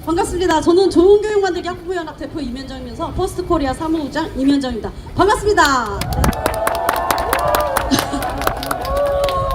반갑습니다. 저는 좋은교육만들기 학부모연합 대표 이면정이면서 퍼스트코리아 사무국장 이면정입니다. 반갑습니다.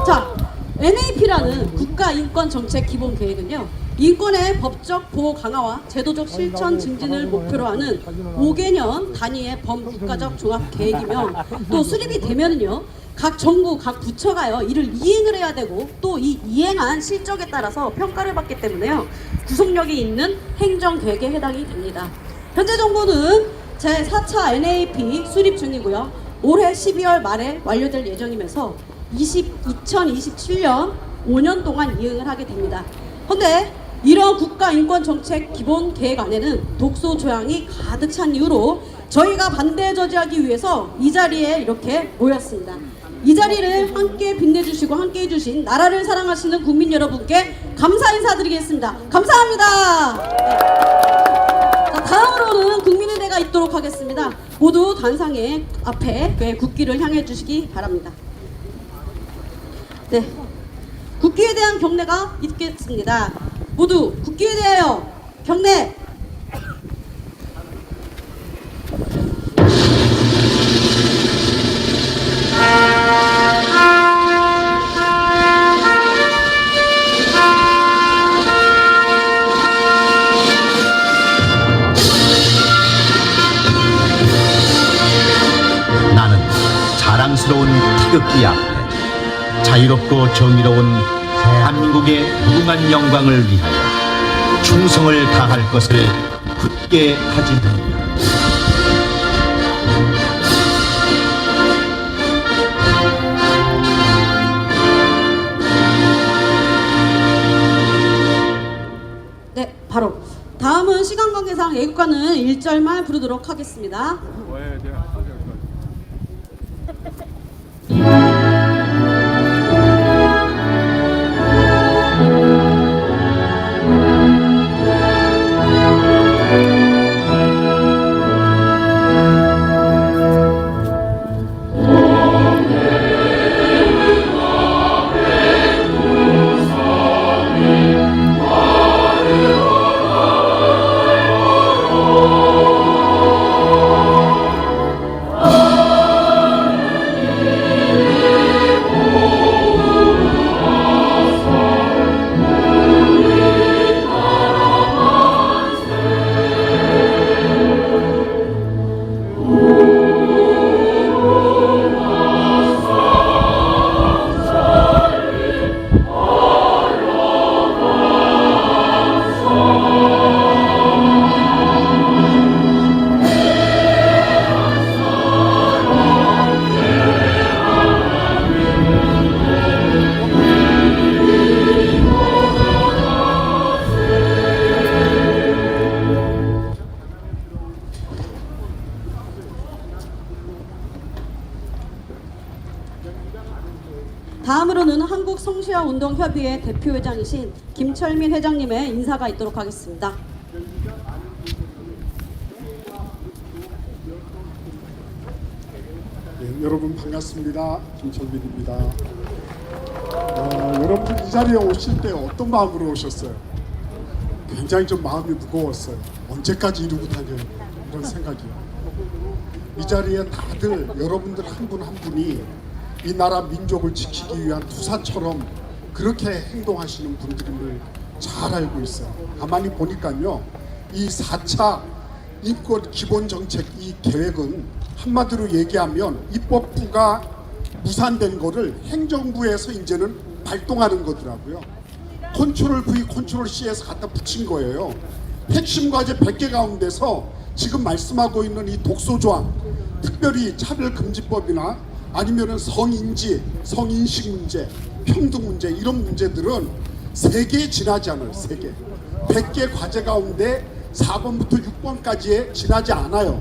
자, NAP라는 국가인권정책 기본계획은요, 인권의 법적 보호 강화와 제도적 실천 증진을 목표로 하는 5개년 단위의 범국가적 종합계획이며, 또 수립이 되면은요, 각 정부, 각 부처가요, 이를 이행을 해야 되고, 또 이 이행한 실적에 따라서 평가를 받기 때문에요, 구속력이 있는 행정계획에 해당이 됩니다. 현재 정부는 제4차 NAP 수립 중이고요, 올해 12월 말에 완료될 예정이면서 2027년 5년 동안 이행을 하게 됩니다. 그런데 이런 국가인권정책 기본계획안에는 독소 조항이 가득 찬 이유로 저희가 반대 저지하기 위해서 이 자리에 이렇게 모였습니다. 이 자리를 함께 빛내주시고 함께 해주신 나라를 사랑하시는 국민 여러분께 감사 인사드리겠습니다. 감사합니다. 자, 다음으로는 국민의대가 있도록 하겠습니다. 모두 단상의 앞에 국기를 향해 주시기 바랍니다. 네, 국기에 대한 경례가 있겠습니다. 모두 국기에 대하여 경례. 나는 자랑스러운 태극기 앞에 자유롭고 정의로운 대한민국의 무궁한 영광을 위하여 충성을 다할 것을 굳게 다짐합니다. 네, 바로 다음은 시간 관계상 애국가는 1절만 부르도록 하겠습니다. 다음으로는 한국성시화운동협의회 대표회장이신 김철민 회장님의 인사가 있도록 하겠습니다. 네, 여러분 반갑습니다. 김철민입니다. 여러분들 이 자리에 오실 때 어떤 마음으로 오셨어요? 굉장히 좀 마음이 무거웠어요. 언제까지 이러고 다녀요? 이런 생각이요. 이 자리에 다들 여러분들 한 분 한 분이 이 나라 민족을 지키기 위한 투사처럼 그렇게 행동하시는 분들임을 잘 알고 있어요. 가만히 보니까요, 이 4차 인권 기본정책 이 계획은 한마디로 얘기하면 입법부가 무산된 거를 행정부에서 이제는 발동하는 거더라고요. 컨트롤 V, 컨트롤 C에서 갖다 붙인 거예요. 핵심 과제 100개 가운데서 지금 말씀하고 있는 이 독소조항, 특별히 차별금지법이나 아니면은 성인지, 성인식 문제, 평등 문제 이런 문제들은 3개에 지나지 않아요. 3개. 100개 과제 가운데 4번부터 6번까지에 지나지 않아요.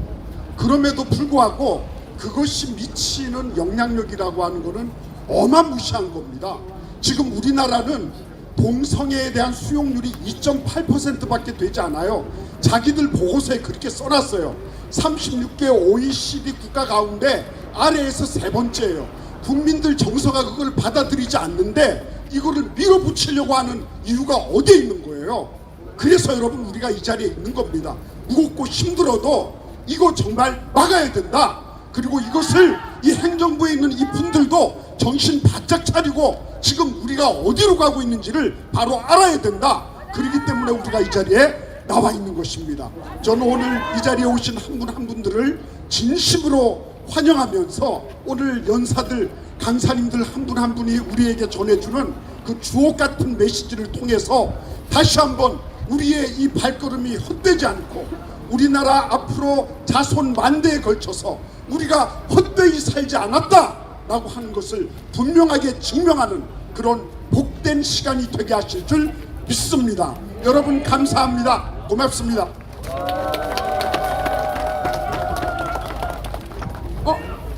그럼에도 불구하고 그것이 미치는 영향력이라고 하는 거는 어마무시한 겁니다. 지금 우리나라는 동성애에 대한 수용률이 2.8%밖에 되지 않아요. 자기들 보고서에 그렇게 써놨어요. 36개 OECD 국가 가운데 아래에서 3번째예요. 국민들 정서가 그걸 받아들이지 않는데 이거를 밀어붙이려고 하는 이유가 어디에 있는 거예요? 그래서 여러분 우리가 이 자리에 있는 겁니다. 무겁고 힘들어도 이거 정말 막아야 된다. 그리고 이것을 이 행정부에 있는 이 분들도 정신 바짝 차리고 지금 우리가 어디로 가고 있는지를 바로 알아야 된다. 그렇기 때문에 우리가 이 자리에 나와 있는 것입니다. 저는 오늘 이 자리에 오신 한 분 한 분들을 진심으로 환영하면서 오늘 연사들 강사님들 한 분 한 분이 우리에게 전해주는 그 주옥 같은 메시지를 통해서 다시 한번 우리의 이 발걸음이 헛되지 않고 우리나라 앞으로 자손 만대에 걸쳐서 우리가 헛되이 살지 않았다라고 하는 것을 분명하게 증명하는 그런 복된 시간이 되게 하실 줄 믿습니다. 여러분 감사합니다. 고맙습니다.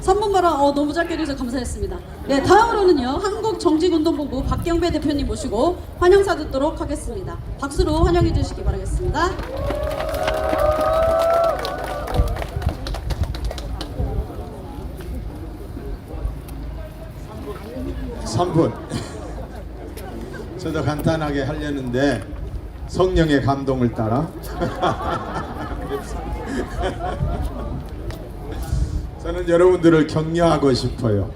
3분 발언 너무 짧게 해주셔서 감사했습니다. 네, 다음으로는요 한국정직운동본부 박경배 대표님 모시고 환영사 듣도록 하겠습니다. 박수로 환영해 주시기 바라겠습니다. 저도 간단하게 하려는데 성령의 감동을 따라 저는 여러분들을 격려하고 싶어요.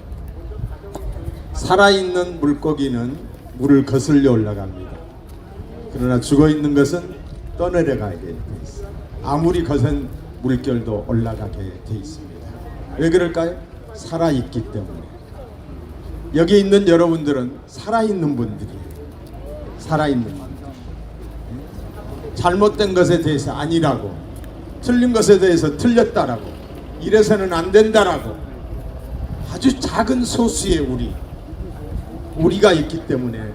살아있는 물고기는 물을 거슬려 올라갑니다. 그러나 죽어있는 것은 떠내려가게 돼 있어요. 아무리 거센 물결도 올라가게 돼 있습니다. 왜 그럴까요? 살아있기 때문에. 여기 있는 여러분들은 살아있는 분들이에요. 살아있는 분들. 잘못된 것에 대해서 아니라고, 틀린 것에 대해서 틀렸다라고, 이래서는 안 된다라고 아주 작은 소수의 우리가 있기 때문에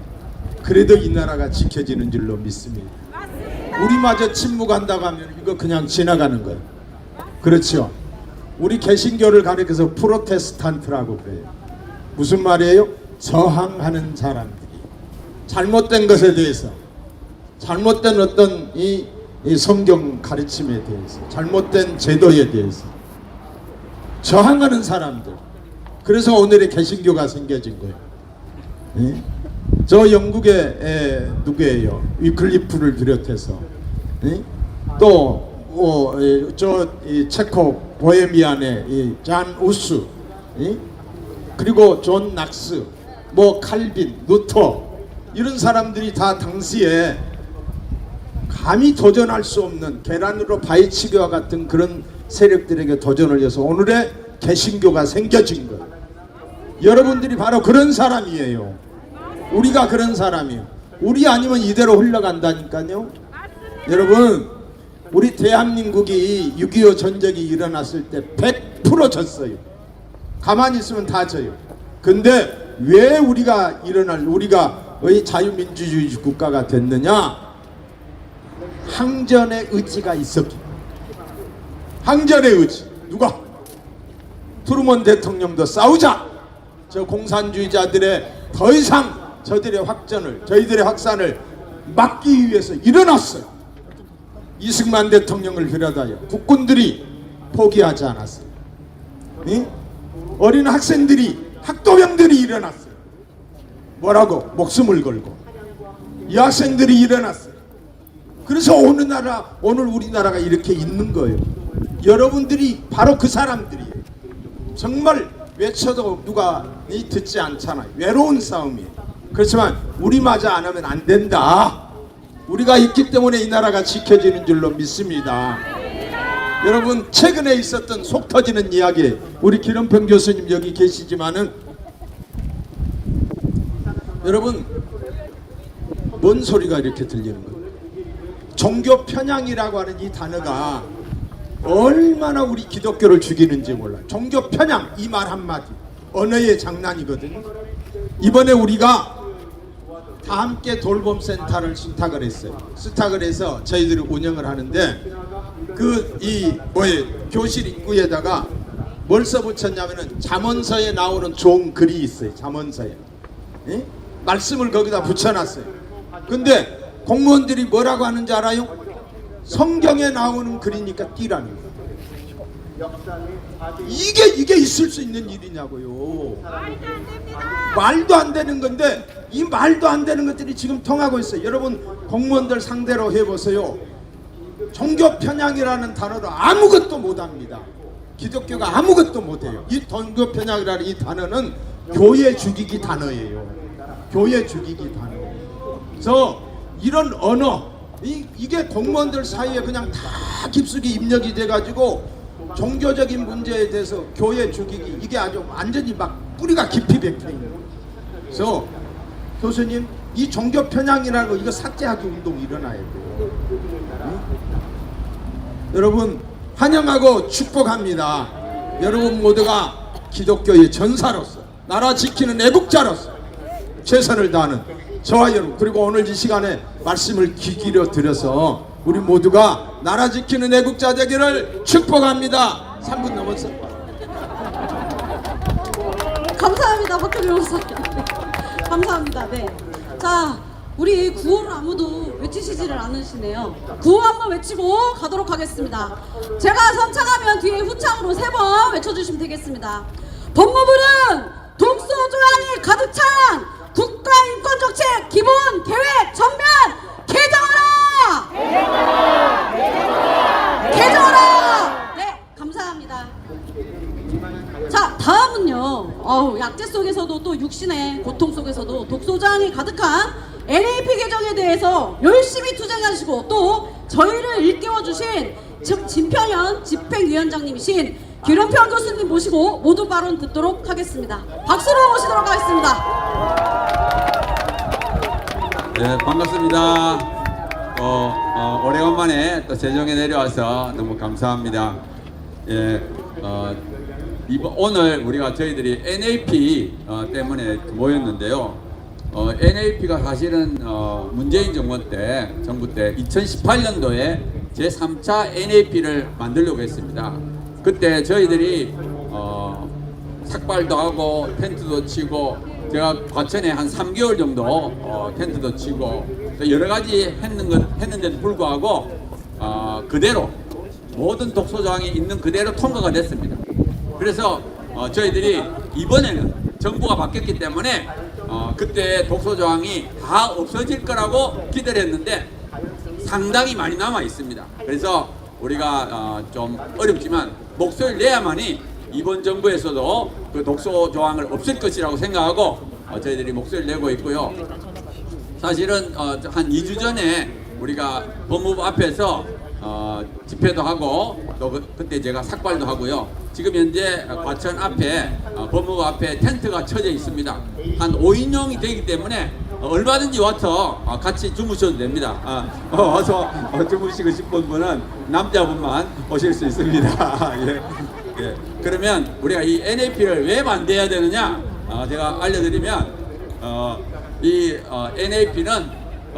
그래도 이 나라가 지켜지는 줄로 믿습니다. 우리마저 침묵한다고 하면 이거 그냥 지나가는 거예요. 그렇죠? 우리 개신교를 가리켜서 프로테스탄트라고 그래요. 무슨 말이에요? 저항하는 사람들이 잘못된 것에 대해서, 잘못된 어떤 이 성경 가르침에 대해서, 잘못된 제도에 대해서 저항하는 사람들. 그래서 오늘의 개신교가 생겨진 거예요. 예? 저 영국의 누구예요? 위클리프를 비롯해서, 예? 또 체코 보헤미안의 잔 우스, 예? 그리고 존 낙스, 칼빈, 루터, 이런 사람들이 다 당시에 감히 도전할 수 없는 계란으로 바위치기와 같은 그런 세력들에게 도전을 해서 오늘의 개신교가 생겨진 거예요. 여러분들이 바로 그런 사람이에요. 우리가 그런 사람이에요. 우리 아니면 이대로 흘러간다니까요. 여러분, 우리 대한민국이 6.25 전쟁이 일어났을 때 100% 졌어요. 가만히 있으면 다 져요. 근데 왜 우리가 자유민주주의 국가가 됐느냐? 항전의 의지가 있었기. 항전의 의지. 누가? 트루먼 대통령도 싸우자. 저 공산주의자들의 더 이상 저희들의 확산을 막기 위해서 일어났어요. 이승만 대통령을 비롯하여 국군들이 포기하지 않았어요. 응? 어린 학도병들이 일어났어요. 뭐라고? 목숨을 걸고 이 학생들이 일어났어요. 그래서 오늘 우리나라가 이렇게 있는 거예요. 여러분들이 바로 그 사람들이에요. 정말 외쳐도 누가 듣지 않잖아요. 외로운 싸움이에요. 그렇지만 우리마저 안 하면 안 된다. 우리가 있기 때문에 이 나라가 지켜지는 줄로 믿습니다. 여러분, 최근에 있었던 속 터지는 이야기, 우리 기름평 교수님 여기 계시지만은, 여러분, 뭔 소리가 이렇게 들리는 거예요? 종교 편향이라고 하는 이 단어가 얼마나 우리 기독교를 죽이는지 몰라요. 종교 편향, 이 말 한마디 언어의 장난이거든요. 이번에 우리가 다 함께 돌봄센터를 신탁을 했어요. 신탁을 해서 저희들이 운영을 하는데, 교실 입구에다가 뭘 써붙였냐면은 잠언서에 나오는 좋은 글이 있어요. 잠언서에. 예? 말씀을 거기다 붙여놨어요. 근데 공무원들이 뭐라고 하는지 알아요? 성경에 나오는 글이니까 띄라는 거예요. 이게 있을 수 있는 일이냐고요. 말도 안 되는 건데 이 말도 안 되는 것들이 지금 통하고 있어요. 여러분 공무원들 상대로 해보세요. 종교 편향이라는 단어로 아무것도 못합니다. 기독교가 아무것도 못해요. 이 종교 편향이라는 이 단어는 교회 죽이기 단어예요. 교회 죽이기 단어. 그래서 이런 언어 이게 공무원들 사이에 그냥 다 깊숙이 입력이 돼가지고 종교적인 문제에 대해서 교회 죽이기 이게 아주 완전히 막 뿌리가 깊이 박혀 있는 거예요. 그래서 교수님 이 종교 편향이라는 거 이거 삭제하기 운동 일어나야 돼요. 응? 여러분 환영하고 축복합니다. 여러분 모두가 기독교의 전사로서 나라 지키는 애국자로서 최선을 다하는 저와 여러분 그리고 오늘 이 시간에 말씀을 귀 기울여 드려서 우리 모두가 나라 지키는 애국자 되기를 축복합니다. 3분 넘었어. 감사합니다, 박정희 목사님. 감사합니다. 네. 자, 우리 구호를 아무도 외치시지를 않으시네요. 구호 한번 외치고 가도록 하겠습니다. 제가 선창하면 뒤에 후창으로 3번 외쳐주시면 되겠습니다. 법무부는 독소 조항이 가득 찬 국가인권정책 기본 계획 전면 개정하라! 개정하라! 네, 감사합니다. 자, 다음은요. 약재 속에서도 또 육신의 고통 속에서도 독소장이 가득한 NAP 개정에 대해서 열심히 투쟁하시고 또 저희를 일깨워주신 즉 진평현 집행위원장님이신 기룡평 교수님 모시고 모두 발언 듣도록 하겠습니다. 박수로 모시도록 하겠습니다. 네, 반갑습니다. 오래간만에 또 세종에 내려와서 너무 감사합니다. 예, 오늘 우리가 저희들이 NAP 때문에 모였는데요. NAP가 사실은 문재인 정부 때 2018년도에 제3차 NAP를 만들려고 했습니다. 그때 저희들이 삭발도 하고 텐트도 치고 제가 과천에 한 3개월 정도 텐트도 치고 여러 가지 했는데도 불구하고 그대로 모든 독소조항이 있는 그대로 통과가 됐습니다. 그래서 저희들이 이번에는 정부가 바뀌었기 때문에 그때 독소조항이 다 없어질 거라고 기대를 했는데 상당히 많이 남아 있습니다. 그래서 우리가 좀 어렵지만 목소리를 내야만이 이번 정부에서도 그 독소조항을 없앨 것이라고 생각하고 저희들이 목소리를 내고 있고요. 사실은 한 2주 전에 우리가 법무부 앞에서 집회도 하고 또 그때 제가 삭발도 하고요. 지금 현재 과천 앞에 법무부 앞에 텐트가 쳐져 있습니다. 한 5인용이 되기 때문에 얼마든지 와서 같이 주무셔도 됩니다. 와서 주무시고 싶은 분은 남자분만 오실 수 있습니다. 예. 예. 그러면 우리가 이 NAP를 왜 만들어야 되느냐 제가 알려드리면 이 NAP는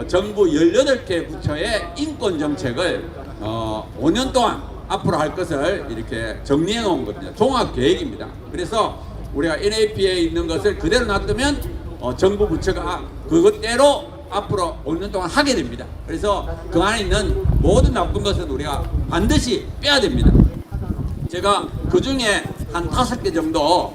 정부 18개 부처의 인권 정책을 5년 동안 앞으로 할 것을 이렇게 정리해 놓은 겁니다. 종합 계획입니다. 그래서 우리가 NAP에 있는 것을 그대로 놔두면 정부 부처가 그것대로 앞으로 5년 동안 하게 됩니다. 그래서 그 안에 있는 모든 나쁜 것은 우리가 반드시 빼야 됩니다. 제가 그 중에 한 5개 정도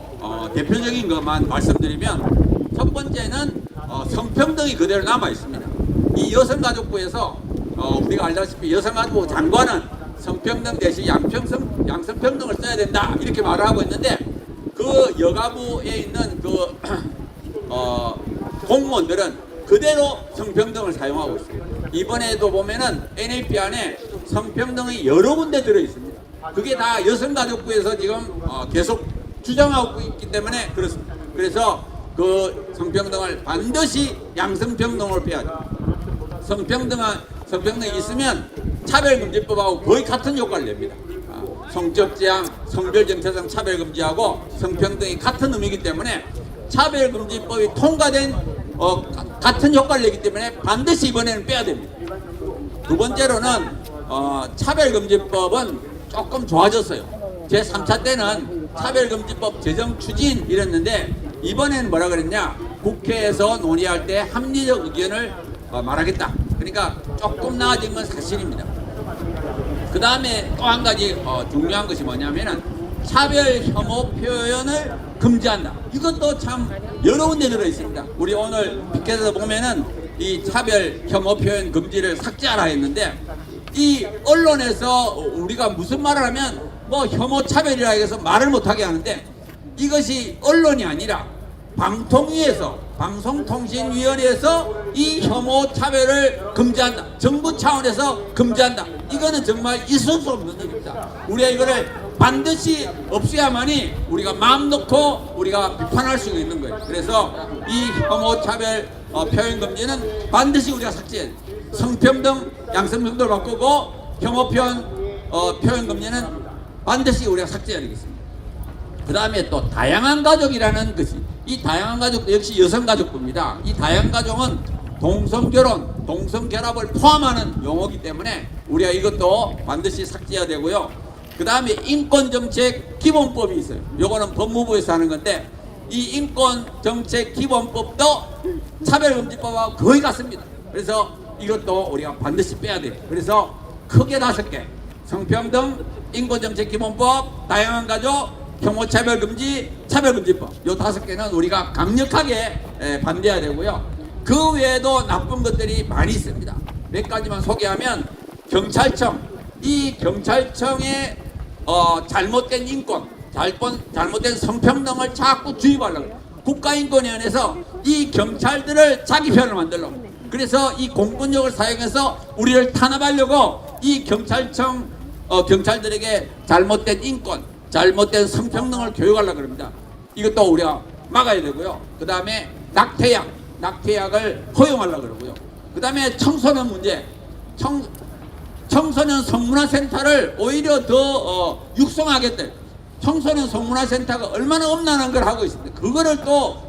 대표적인 것만 말씀드리면 첫 번째는 성평등이 그대로 남아 있습니다. 이 여성가족부에서 우리가 알다시피 여성가족부 장관은 성평등 대신 양성평등을 써야 된다 이렇게 말을 하고 있는데 그 여가부에 있는 그 공무원들은 그대로 성평등을 사용하고 있습니다. 이번에도 보면은 NAP 안에 성평등이 여러 군데 들어 있습니다. 그게 다 여성가족부에서 지금 계속 주장하고 있기 때문에 그렇습니다. 그래서 그 성평등을 반드시 양성평등으로 빼야 됩니다. 성평등이 있으면 차별금지법하고 거의 같은 효과를 냅니다. 성적지향, 성별정체성 차별금지하고 성평등이 같은 의미이기 때문에 차별금지법이 통과된 같은 효과를 내기 때문에 반드시 이번에는 빼야 됩니다. 두 번째로는 차별금지법은 조금 좋아졌어요. 제3차 때는 차별금지법 제정 추진 이랬는데 이번에는 뭐라 그랬냐, 국회에서 논의할 때 합리적 의견을 말하겠다. 그러니까 조금 나아진 건 사실입니다. 그 다음에 또 한 가지 중요한 것이 뭐냐면은 차별 혐오 표현을 금지한다. 이것도 참 여러 군데 들어 있습니다. 우리 오늘 피켓에서 보면은 이 차별 혐오 표현 금지를 삭제하라 했는데, 이 언론에서 우리가 무슨 말을 하면 뭐 혐오 차별이라 해서 말을 못하게 하는데, 이것이 언론이 아니라 방통위에서, 방송통신위원회에서 이 혐오 차별을 금지한다. 정부 차원에서 금지한다. 이거는 정말 있을 수 없는 일입니다. 우리가 이거를 반드시 없애야만이 우리가 마음 놓고 우리가 비판할 수 있는 거예요. 그래서 이 혐오 차별 표현 금지는 반드시 우리가 삭제해야 돼요. 성평등, 양성평등을 바꾸고 혐오 표현 금지는 반드시 우리가 삭제해야 되겠습니다. 그 다음에 또 다양한 가족이라는 것이, 이 다양한 가족도 역시 여성 가족부입니다. 이 다양한 가족은 동성결혼, 동성결합을 포함하는 용어이기 때문에 우리가 이것도 반드시 삭제해야 되고요. 그 다음에 인권정책 기본법이 있어요. 요거는 법무부에서 하는 건데, 이 인권정책 기본법도 차별금지법하고 거의 같습니다. 그래서 이것도 우리가 반드시 빼야 돼요. 그래서 크게 5개, 성평등, 인권정책 기본법, 다양한 가족, 혐오차별금지, 차별금지법, 요 5개는 우리가 강력하게 반대해야 되고요. 그 외에도 나쁜 것들이 많이 있습니다. 몇 가지만 소개하면, 경찰청, 이 경찰청의 잘못된 인권, 잘못된 성평등을 자꾸 주입하려고 국가인권위원회에서 이 경찰들을 자기 편을 만들려고, 그래서 이 공권력을 사용해서 우리를 탄압하려고 이 경찰청 경찰들에게 잘못된 인권, 잘못된 성평등을 교육하려고 합니다. 이것도 우리가 막아야 되고요. 그 다음에 낙태약을 허용하려고 그러고요. 그 다음에 청소년 문제, 청소년 성문화센터를 오히려 더 육성하겠다. 청소년 성문화센터가 얼마나 엄난한 걸 하고 있습니다. 그거를 또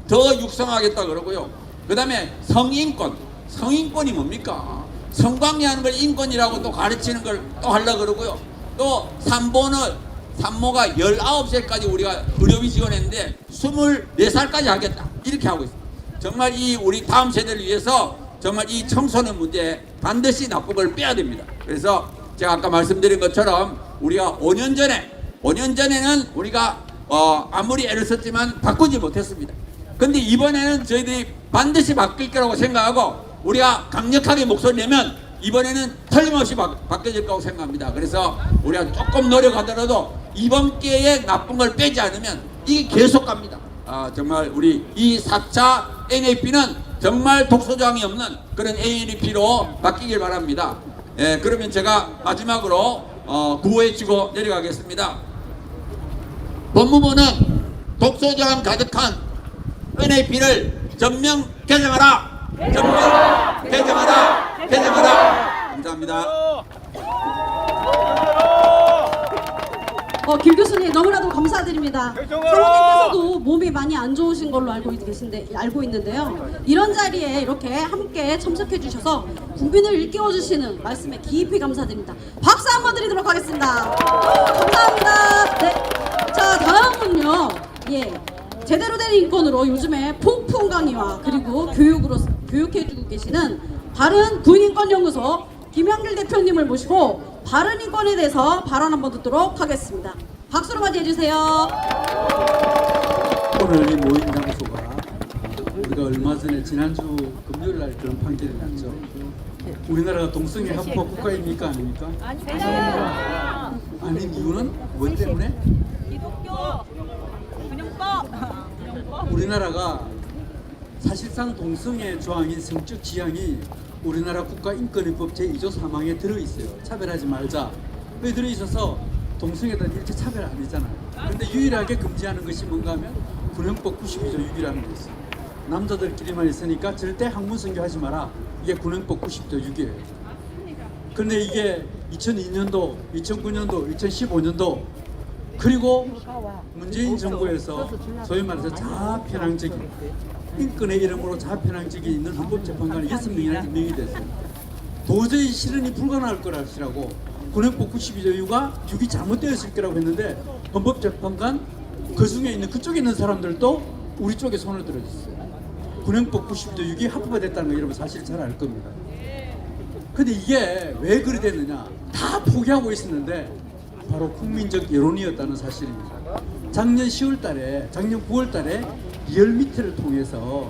더 육성하겠다 그러고요. 그 다음에 성인권이 뭡니까? 성관계하는 걸 인권이라고 또 가르치는 걸 또 하려고 그러고요. 또 산모가 19살까지 우리가 의료비 지원했는데 24살까지 하겠다, 이렇게 하고 있습니다. 정말 이 우리 다음 세대를 위해서 정말 이 청소년 문제에 반드시 나쁜 걸 빼야 됩니다. 그래서 제가 아까 말씀드린 것처럼 우리가 5년 전에는 우리가 아무리 애를 썼지만 바꾸지 못했습니다. 근데 이번에는 저희들이 반드시 바뀔 거라고 생각하고 우리가 강력하게 목소리 내면 이번에는 틀림없이 바뀌어질 거라고 생각합니다. 그래서 우리가 조금 노력하더라도 이번 기회에 나쁜 걸 빼지 않으면 이게 계속 갑니다. 정말 우리 이 4차 NAP는 정말 독소조항이 없는 그런 NAP로 바뀌길 바랍니다. 예, 그러면 제가 마지막으로 구호에 치고 내려가겠습니다. 법무부는 독소조항 가득한 NAP를 전면 개정하라! 전면 개정하라! 감사합니다. 김 교수님 너무나도 감사드립니다. 사모님께서도 몸이 많이 안 좋으신 걸로 알고 있는데요. 이런 자리에 이렇게 함께 참석해 주셔서 국민을 일깨워주시는 말씀에 깊이 감사드립니다. 박수 한번 드리도록 하겠습니다. 감사합니다. 네. 자, 다음은요. 제대로 된 인권으로 요즘에 폭풍 강의와 그리고 교육해주고 계시는 바른 부인인권연구소 김영길 대표님을 모시고 바른 인권에 대해서 발언 한번 듣도록 하겠습니다. 박수로 맞이해주세요. 오늘 이 모임 장소가 우리가 얼마 전에 지난주 금요일 날 그런 판결이 났죠. 우리나라가 동성애 합법 국가입니까 아닙니까? 아닙니다. 아닌 이유는 뭐 때문에? 기독교 균형법. 우리나라가 사실상 동성애 조항인 성적 지향이 우리나라 국가인권위법 제2조 3항에 들어있어요. 차별하지 말자. 여기 들어있어서 동성애들 이렇게 차별 안 했잖아요. 근데 유일하게 금지하는 것이 뭔가 하면 군형법 92조 6이라는 게 있어요. 남자들끼리만 있으니까 절대 학문성교 하지 마라. 이게 군형법 90조 6이에요. 근데 이게 2002년도, 2009년도, 2015년도 그리고 문재인 정부에서 소위 말해서 자아편향적인 인권의 이름으로 자아편향적이 있는 헌법재판관이 6명이나 임명이 됐어요. 도저히 실현이 불가능할 거라시라고 군형법 92조 6이 잘못되었을 거라고 했는데 헌법재판관 그 중에 있는 그쪽에 있는 사람들도 우리 쪽에 손을 들어줬어요. 군형법 92조 6이 합법화됐다는 거 여러분 사실 잘 알 겁니다. 근데 이게 왜 그리 됐느냐? 다 포기하고 있었는데 바로 국민적 여론이었다는 사실입니다. 작년 10월 달에, 작년 9월 달에 리얼미터를 통해서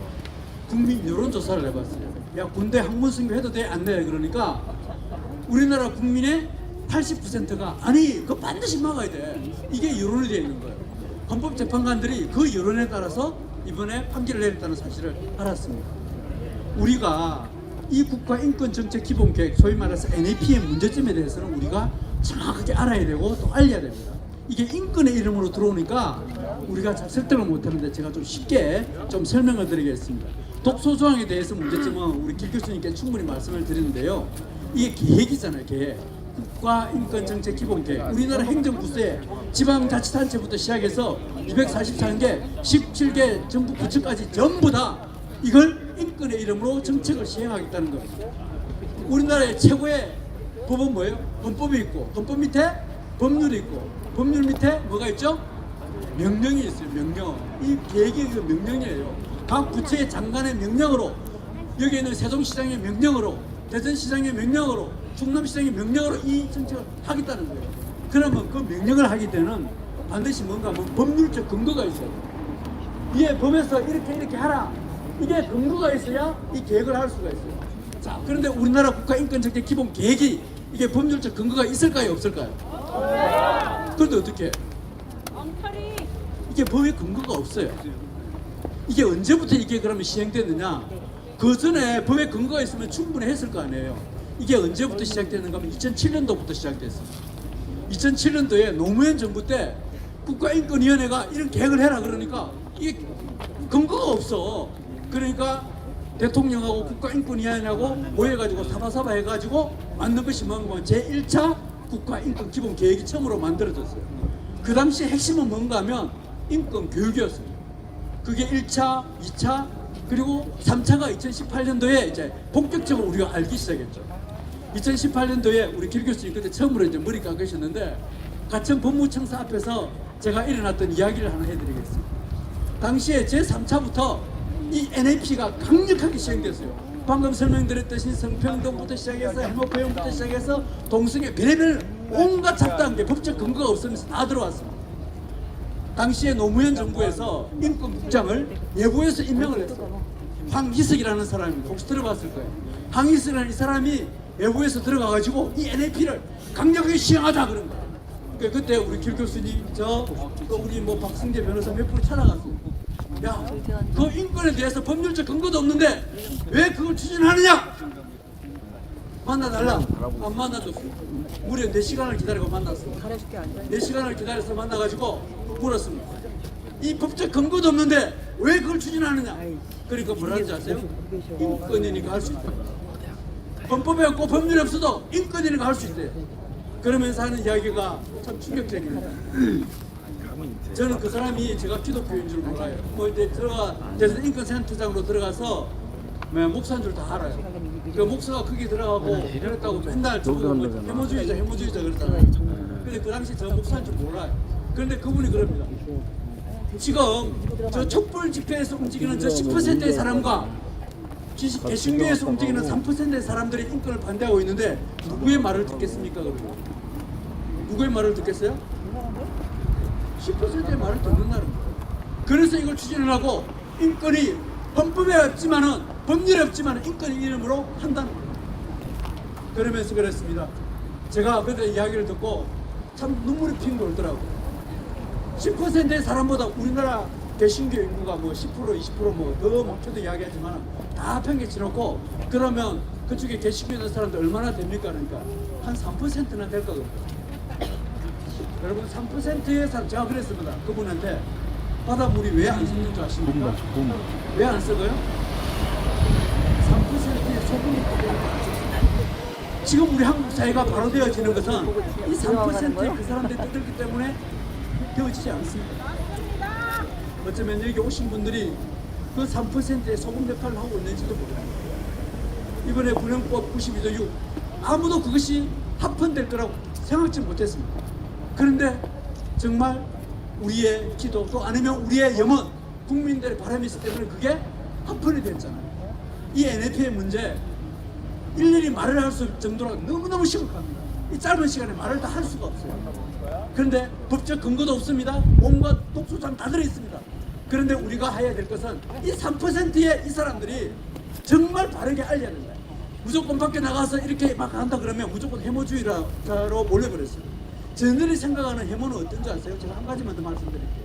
국민 여론조사를 해봤어요. 야, 군대 학문승교 해도 돼? 안 돼? 그러니까 우리나라 국민의 80%가 아니, 그거 반드시 막아야 돼. 이게 여론이 되어 있는 거예요. 헌법재판관들이 그 여론에 따라서 이번에 판결을 내렸다는 사실을 알았습니다. 우리가 이 국가인권정책 기본계획, 소위 말해서 NAP의 문제점에 대해서는 우리가 정확하게 알아야 되고 또 알려야 됩니다. 이게 인권의 이름으로 들어오니까 우리가 잘 설득을 못하는데 제가 좀 쉽게 좀 설명을 드리겠습니다. 독소조항에 대해서 문제점은 우리 김 교수님께 충분히 말씀을 드리는데요. 이게 계획이잖아요, 계획. 국가인권정책 기본계획. 우리나라 행정부서에 지방자치단체부터 시작해서 243개, 17개 정부 부처까지 전부 다 이걸 인권의 이름으로 정책을 시행하겠다는 거예요. 우리나라의 최고의 법은 뭐예요? 헌법이 있고, 헌법 밑에 법률이 있고, 법률 밑에 뭐가 있죠? 명령이 있어요. 명령. 이 계획이 그 명령이에요. 각 부처의 장관의 명령으로, 여기에는 세종시장의 명령으로, 대전시장의 명령으로, 충남시장의 명령으로 이 정책을 하겠다는 거예요. 그러면 그 명령을 하기 때는 반드시 뭔가 뭐 법률적 근거가 있어요. 이게 법에서 이렇게 하라. 이게 근거가 있어야 이 계획을 할 수가 있어요. 자, 그런데 우리나라 국가인권정책 기본 계획이 이게 법률적 근거가 있을까요, 없을까요? 그런데 어떻게? 엉터리. 이게 법에 근거가 없어요. 이게 언제부터 이게 그러면 시행됐느냐? 그 전에 법에 근거가 있으면 충분히 했을 거 아니에요. 이게 언제부터 시작됐는가 하면 2007년도부터 시작됐어요. 2007년도에 노무현 정부 때 국가인권위원회가 이런 계획을 해라 그러니까 이게 근거가 없어. 그러니까 대통령하고 국가인권위원회하고 모여가지고 사바사바 해가지고 만든 것이 뭔가 제1차 국가인권기본계획이 처음으로 만들어졌어요. 그 당시 핵심은 뭔가 하면 인권교육이었어요. 그게 1차, 2차, 그리고 3차가 2018년도에 이제 본격적으로 우리가 알기 시작했죠. 2018년도에 우리 김 교수님 그때 처음으로 이제 머리 깎으셨는데 가천 법무청사 앞에서 제가 일어났던 이야기를 하나 해드리겠습니다. 당시에 제3차부터 이 NAP가 강력하게 시행됐어요. 방금 설명드렸듯이 성평등부터 시작해서 해먹고용부터 시작해서 동성애 별의별 온갖 잡다한 게 법적 근거가 없으면서 다 들어왔습니다. 당시에 노무현 정부에서 인권국장을 예부에서 임명을 했어요. 황희석이라는 사람입니다. 혹시 들어봤을 거예요. 황희석이라는 이 사람이 외부에서 들어가가지고 이 NAP를 강력하게 시행하자 그런 거예요. 그러니까 그때 우리 김 교수님, 또 우리 뭐 박승재 변호사 몇 분이 찾아갔어요. 야, 그 인권에 대해서 법률적 근거도 없는데 왜 그걸 추진하느냐? 만나달라. 안 만나줬어요. 무려 4시간을 기다리고 만났어요. 4시간을 기다려서 만나가지고 물었습니다. 이 법적 근거도 없는데 왜 그걸 추진하느냐? 그러니까 뭐라는지 아세요? 인권이니까 할 수 있다. 헌법에 없고 법률이 없어도 인권이니까 할 수 있대요. 그러면서 하는 이야기가 참 충격적입니다. 저는 그 사람이 제가 기독교인 줄 몰라요. 뭐 이제 그래서 인권센터장으로 들어가서 목사인 줄 다 알아요. 그 목사가 크게 들어가고 그랬다고 맨날 저보고 뭐 해모주의자 그랬잖아요. 근데 그 당시 저 목사인 줄 몰라요. 그런데 그분이 그럽니다. 지금 저 촛불 집회에서 움직이는 저 10%의 사람과 개신교에서 움직이는 3%의 사람들이 인권을 반대하고 있는데 누구의 말을 듣겠습니까? 그러면 누구의 말을 듣겠어요? 10%의 말을 듣는다는 거예요. 그래서 이걸 추진을 하고 인권이 헌법에 없지만은 법률에 없지만은 인권의 이름으로 한다는 거예요. 그러면서 그랬습니다. 제가 그때 이야기를 듣고 참 눈물이 핑 돌더라고요. 10%의 사람보다 우리나라 개신교 인구가 뭐 10% 20% 뭐 더 목표도 이야기하지만 다 평균치놓고 그러면 그쪽에 개신교 있는 사람들 얼마나 됩니까? 그러니까 한 3%나 될 거거든요. 여러분 3%의 사람 제가 그랬습니다. 그분한테 바닷물이 왜 안 섞는 줄 아십니까? 왜 안 썩어요? 3%의 소금이 안 섞습니다. 지금 우리 한국 사회가 바로 되어지는 것은 이 3%의 그 사람들이 떠들기 때문에 되어지지 않습니다. 어쩌면 여기 오신 분들이 그 3%의 소금 역할을 하고 있는지도 모릅니다. 이번에 군형법 92조 6 아무도 그것이 합헌될 거라고 생각지 못했습니다. 그런데 정말 우리의 기도 또 아니면 우리의 염원 국민들의 바람이 있기 때문에 그게 합헌이 됐잖아요. 이 NAP의 문제 일일이 말을 할 수 정도로 너무너무 심각합니다. 이 짧은 시간에 말을 다 할 수가 없어요. 그런데 법적 근거도 없습니다. 온갖 독소장 다 들어있습니다. 그런데 우리가 해야 될 것은 이 3%의 이 사람들이 정말 바르게 알려야 된다. 무조건 밖에 나가서 이렇게 막 한다 그러면 무조건 해모주의자로 몰려버렸어요. 저들이 생각하는 해모는 어떤지 아세요? 제가 한 가지만 더 말씀드릴게요.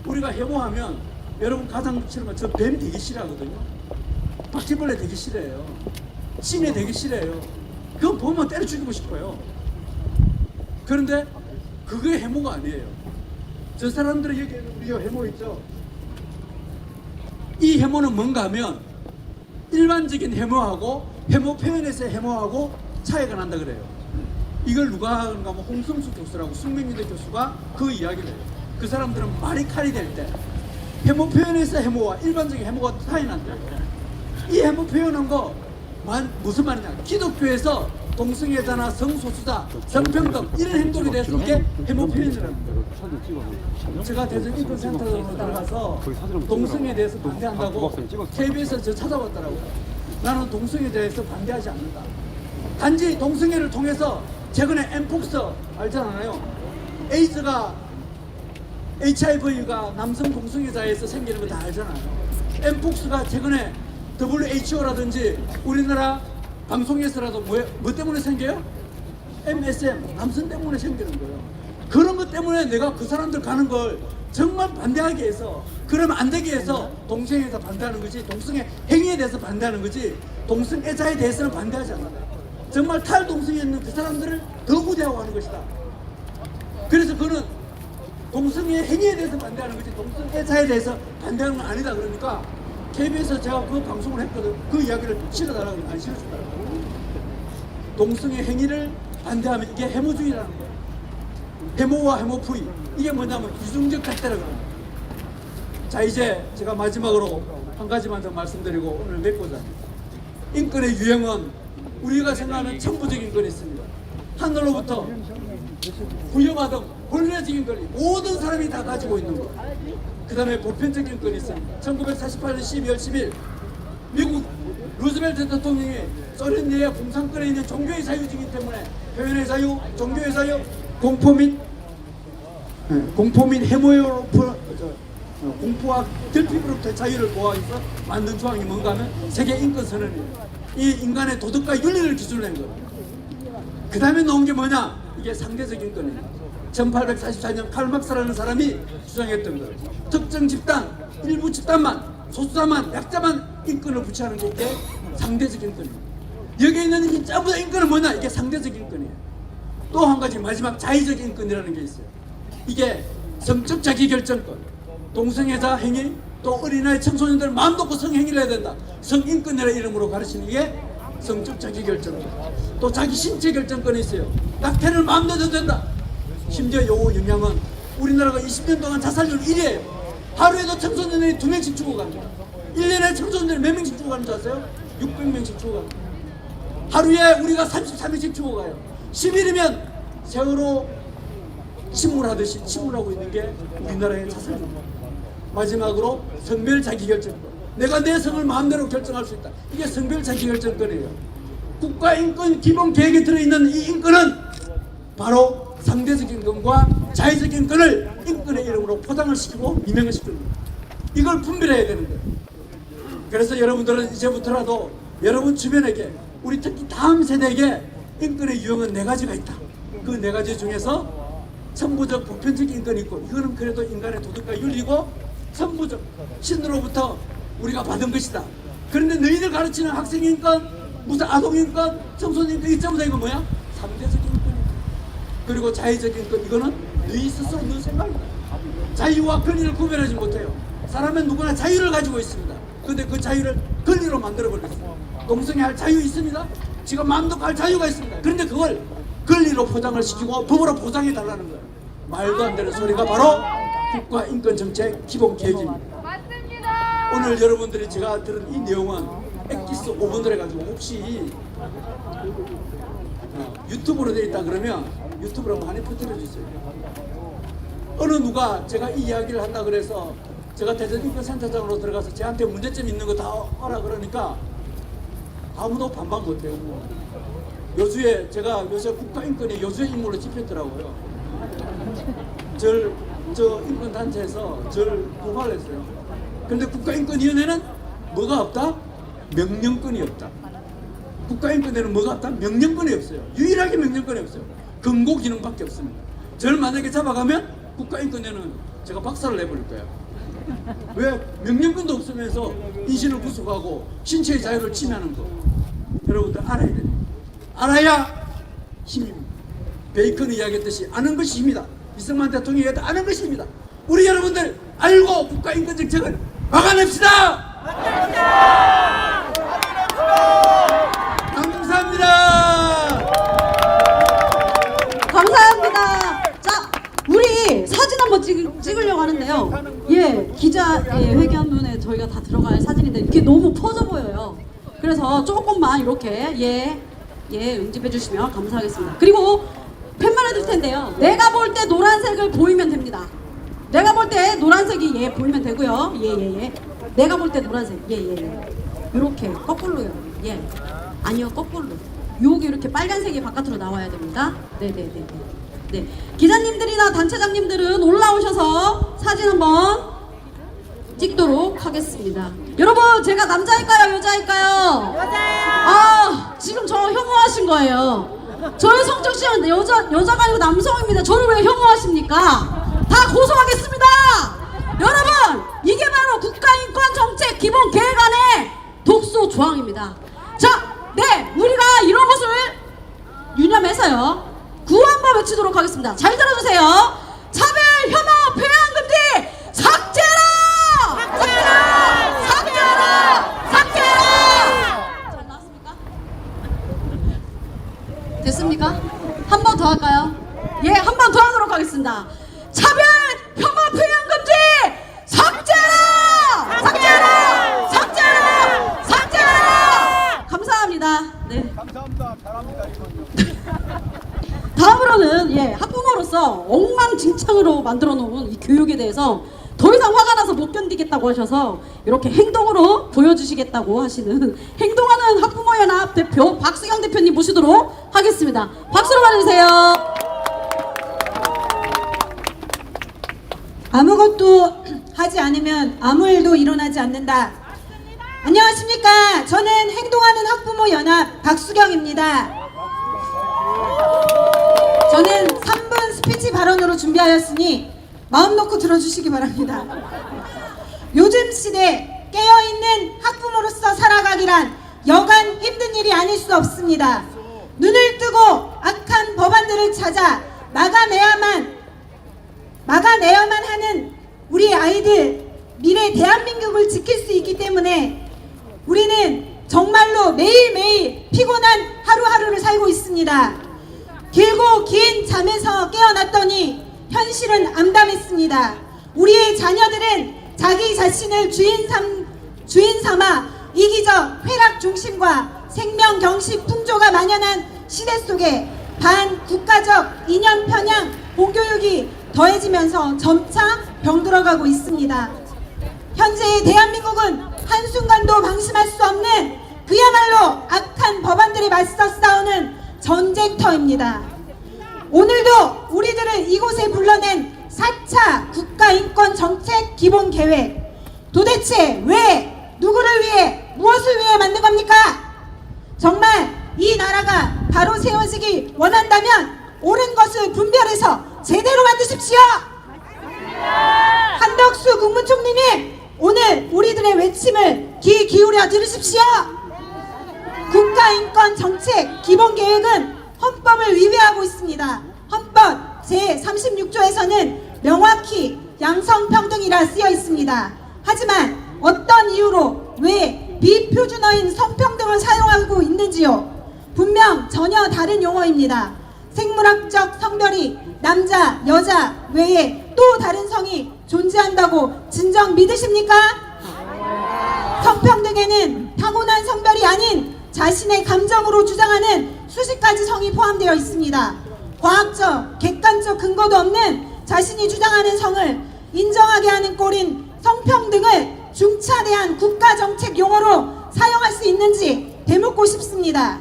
우리가 해모하면 여러분 가장 싫은 건 저 뱀 되게 싫어하거든요. 바퀴벌레 되게 싫어해요. 시내 되게 싫어해요. 그거 보면 때려 죽이고 싶어요. 그런데 그게 해모가 아니에요. 저 사람들이 얘기하는 우리가 해모 있죠. 이 해모는 뭔가 하면 일반적인 해모하고 해모 표현에서의 해모하고 차이가 난다 그래요. 이걸 누가 하는가 하면 홍성수 교수라고 숙명여대 교수가 그 이야기를 해요. 그 사람들은 말이 칼이 될 때 해모 표현에서 해모와 일반적인 해모가 차이 난다. 이 해모 표현한 거 무슨 말이냐? 기독교에서 동성애자나 성소수자, 성평등 이런 행동에 대해서 이게 해모 표현이라는 거예요. 제가 대전 인권센터로 들어가서 동성애에 대해서 반대한다고 KBS에서 저 찾아봤더라고요. 나는 동성애에 대해서 반대하지 않는다. 단지 동성애를 통해서 최근에 엠폭스 알잖아요. 에이즈가 HIV가 남성 동성애자에서 생기는 거 다 알잖아요. 엠폭스가 최근에 WHO라든지 우리나라 방송에서라도 뭐 때문에 생겨요? MSM 남성 때문에 생기는 거예요. 그런 것 때문에 내가 그 사람들 가는 걸 정말 반대하게 해서 그러면 안 되게 해서 동성애에 대해서 반대하는 거지 동성애 행위에 대해서 반대하는 거지 동성애자에 대해서는 반대하지 않는다. 정말 탈동성애 있는 그 사람들을 더 우대하고 하는 것이다. 그래서 그는 동성애 행위에 대해서 반대하는 거지 동성애자에 대해서 반대하는 건 아니다. 그러니까 KBS에서 제가 그 방송을 했거든. 그 이야기를 실어달라고 하면 안 실어주더라고요. 동성애 행위를 반대하면 이게 해모주의라는 거예요. 해모와 해모풀이 이게 뭐냐면 이중적 잣대라고 합니다. 자 이제 제가 마지막으로 한 가지만 더 말씀드리고 오늘 맺고자 합니다. 인권의 유형은 우리가 생각하는 천부적인 인권이 있습니다. 하늘로부터 부여받은 본래적인 권리 모든 사람이 다 가지고 있는 것. 그 다음에 보편적인 인권이 있습니다. 1948년 12월 10일 미국 루즈벨트 대통령이 소련 내에 공산권에 있는 종교의 자유이기 때문에 표현의 자유, 종교의 자유, 공포 및 해모로 공포와 결핍으로부터 자유를 보호하기 위해서 만든 조항이 뭔가 하면 세계 인권 선언이에요. 이 인간의 도덕과 윤리를 기준으로 낸 거예요. 그 다음에 나온 게 뭐냐? 이게 상대적 인권이에요. 1844년 칼막스라는 사람이 주장했던 거예요. 특정 집단, 일부 집단만, 소수자만, 약자만 인권을 부취하는 게 이게 상대적 인권이에요. 여기 있는 이 전부 다 인권은 뭐냐? 이게 상대적 인권이에요. 또 한 가지 마지막 자의적 인권이라는 게 있어요. 이게 성적 자기결정권, 동성애자 행위, 또 어린아이 청소년들 마음 놓고 성행위를 해야 된다. 성인권이라는 이름으로 가르치는 게 성적 자기결정권. 또 자기 신체 결정권이 있어요. 낙태를 마음 내도 된다. 심지어 요 영향은 우리나라가 20년 동안 자살률 1위에요. 하루에도 청소년들이 2명씩 죽어갑니다. 1년에 청소년들이 몇 명씩 죽어가는 줄 아세요? 600명씩 죽어갑니다. 하루에 우리가 33명씩 죽어가요. 10일이면 세월호 침몰하듯이 침몰하고 있는 게 우리나라의 자살률입니다. 마지막으로 성별 자기결정권. 내가 내 성을 마음대로 결정할 수 있다. 이게 성별 자기결정권이에요. 국가인권 기본계획에 들어있는 이 인권은 바로 상대적 인권과 자의적 인권을 인권의 이름으로 포장을 시키고 임명을 시키는 거예요. 이걸 분별해야 되는 거예요. 그래서 여러분들은 이제부터라도 여러분 주변에게 우리 특히 다음 세대에게 인권의 유형은 4가지가 있다. 그 4가지 중에서 천부적 보편적 인권이 있고 이거는 그래도 인간의 도덕과 윤리고 천부적 신으로부터 우리가 받은 것이다. 그런데 너희들 가르치는 학생인권, 무슨 아동인권, 청소년인권 이 전부 다 이거 뭐야? 상대적 인권이다. 그리고 자의적 인권 이거는 너희 스스로 너 생각이다. 자유와 권리를 구별하지 못해요. 사람은 누구나 자유를 가지고 있습니다. 그런데 그 자유를 권리로 만들어버렸어요. 동성애할 자유 있습니다. 지금 마음도 갈 자유가 있습니다. 그런데 그걸 권리로 포장을 시키고 법으로 보장해 달라는 거예요. 말도 안 되는 소리가 바로 국가인권정책 기본계획입니다. 맞습니다. 오늘 여러분들이 제가 들은 이 내용은 엑기스 5분을 해가지고 혹시 유튜브로 되어 있다 그러면 유튜브로 많이 퍼뜨려 주세요. 어느 누가 제가 이 이야기를 한다 그래서 제가 대전인권센터장으로 들어가서 저한테 문제점 있는 거 다 하라 그러니까 아무도 반박 못해요. 여주에 제가 요새 국가인권의 여주의 인물로 집혔더라고요. 저 인권단체에서 저를 고발을 했어요. 근데 국가인권위원회는 뭐가 없다? 명령권이 없다. 국가인권위원회는 뭐가 없다? 명령권이 없어요. 유일하게 명령권이 없어요. 금고 기능밖에 없습니다. 저를 만약에 잡아가면 국가인권위원회는 제가 박살을 내버릴 거예요. 왜? 명령권도 없으면서 인신을 구속하고 신체의 자유를 침해하는 거. 여러분들 알아야 돼요. 알아야 힘입니다. 베이컨이 이야기했듯이 아는 것이 힘이다. 이승만 대통령이 이야기했다. 아는 것이 힘이다. 우리 여러분들 알고 국가인권 정책을 막아냅시다. 감사합니다. 감사합니다. 자, 우리 사진 한번 찍으려고 하는데요. 예, 기자 회견문에 저희가 다 들어갈 사진인데 이게 너무 퍼져 보여요. 그래서 조금만 이렇게 응집해 주시면 감사하겠습니다. 그리고 펜만 해줄 텐데요. 내가 볼 때 노란색을 보이면 됩니다. 내가 볼 때 노란색이 보이면 되고요. 내가 볼 때 노란색. 이렇게 거꾸로요. 아니요, 거꾸로. 요게 이렇게 빨간색이 바깥으로 나와야 됩니다. 네. 기자님들이나 단체장님들은 올라오셔서 사진 한번 찍도록 하겠습니다. 여러분, 제가 남자일까요, 여자일까요? 여자예요. 지금 저 혐오하신 거예요. 저의 성적 시험은 여자가 아니고 남성입니다. 저를 왜 혐오하십니까? 다 고소하겠습니다. 여러분, 이게 바로 국가인권정책 기본계획안의 독소 조항입니다. 자, 우리가 이런 것을 유념해서요, 구호 한번 외치도록 하겠습니다. 잘 들어주세요. 차별, 혐오, 표현 금지 삭제라! 잘 나왔습니까? 됐습니까? 한 번 더 할까요? 한 번 더 하도록 하겠습니다. 차별, 혐오, 표현 금지 삭제라! 감사합니다. 네. 감사합니다. 잘합니다. 다음으로는 학부모로서 엉망진창으로 만들어 놓은 이 교육에 대해서 더 이상 화가 나서 못 견디겠다고 하셔서 이렇게 행동으로 보여주시겠다고 하시는 행동하는 학부모연합 대표 박수경 대표님 모시도록 하겠습니다. 박수로 맞아주세요. 아무것도 하지 않으면 아무 일도 일어나지 않는다. 안녕하십니까. 저는 행동하는 학부모 연합 박수경입니다. 저는 3분 스피치 발언으로 준비하였으니 마음 놓고 들어주시기 바랍니다. 요즘 시대 깨어있는 학부모로서 살아가기란 여간 힘든 일이 아닐 수 없습니다. 눈을 뜨고 악한 법안들을 찾아 막아내야만 하는 우리 아이들 미래 대한민국을 지킬 수 있기 때문에 우리는 정말로 매일매일 피곤한 하루하루를 살고 있습니다. 길고 긴 잠에서 깨어났더니 현실은 암담했습니다. 우리의 자녀들은 자기 자신을 주인 삼아 이기적 쾌락 중심과 생명 경식 풍조가 만연한 시대 속에 반국가적 이념 편향 공교육이 더해지면서 점차 병들어가고 있습니다. 현재의 대한민국은 한순간도 방심할 수 없는 그야말로 악한 법안들이 맞서 싸우는 전쟁터입니다. 오늘도 우리들을 이곳에 불러낸 4차 국가인권정책 기본계획, 도대체 왜, 누구를 위해, 무엇을 위해 만든 겁니까? 정말 이 나라가 바로 세워지기 원한다면 옳은 것을 분별해서 제대로 만드십시오. 한덕수 국무총리님, 오늘 우리들의 외침을 귀 기울여 들으십시오. 국가인권정책 기본계획은 헌법을 위배하고 있습니다. 헌법 제36조에서는 명확히 양성평등이라 쓰여 있습니다. 하지만 어떤 이유로 왜 비표준어인 성평등을 사용하고 있는지요? 분명 전혀 다른 용어입니다. 생물학적 성별이 남자, 여자 외에 또 다른 성이 존재한다고 진정 믿으십니까? 성평등에는 타고난 성별이 아닌 자신의 감정으로 주장하는 수십 가지 성이 포함되어 있습니다. 과학적, 객관적 근거도 없는 자신이 주장하는 성을 인정하게 하는 꼴인 성평등을 중차대한 국가정책 용어로 사용할 수 있는지 되묻고 싶습니다.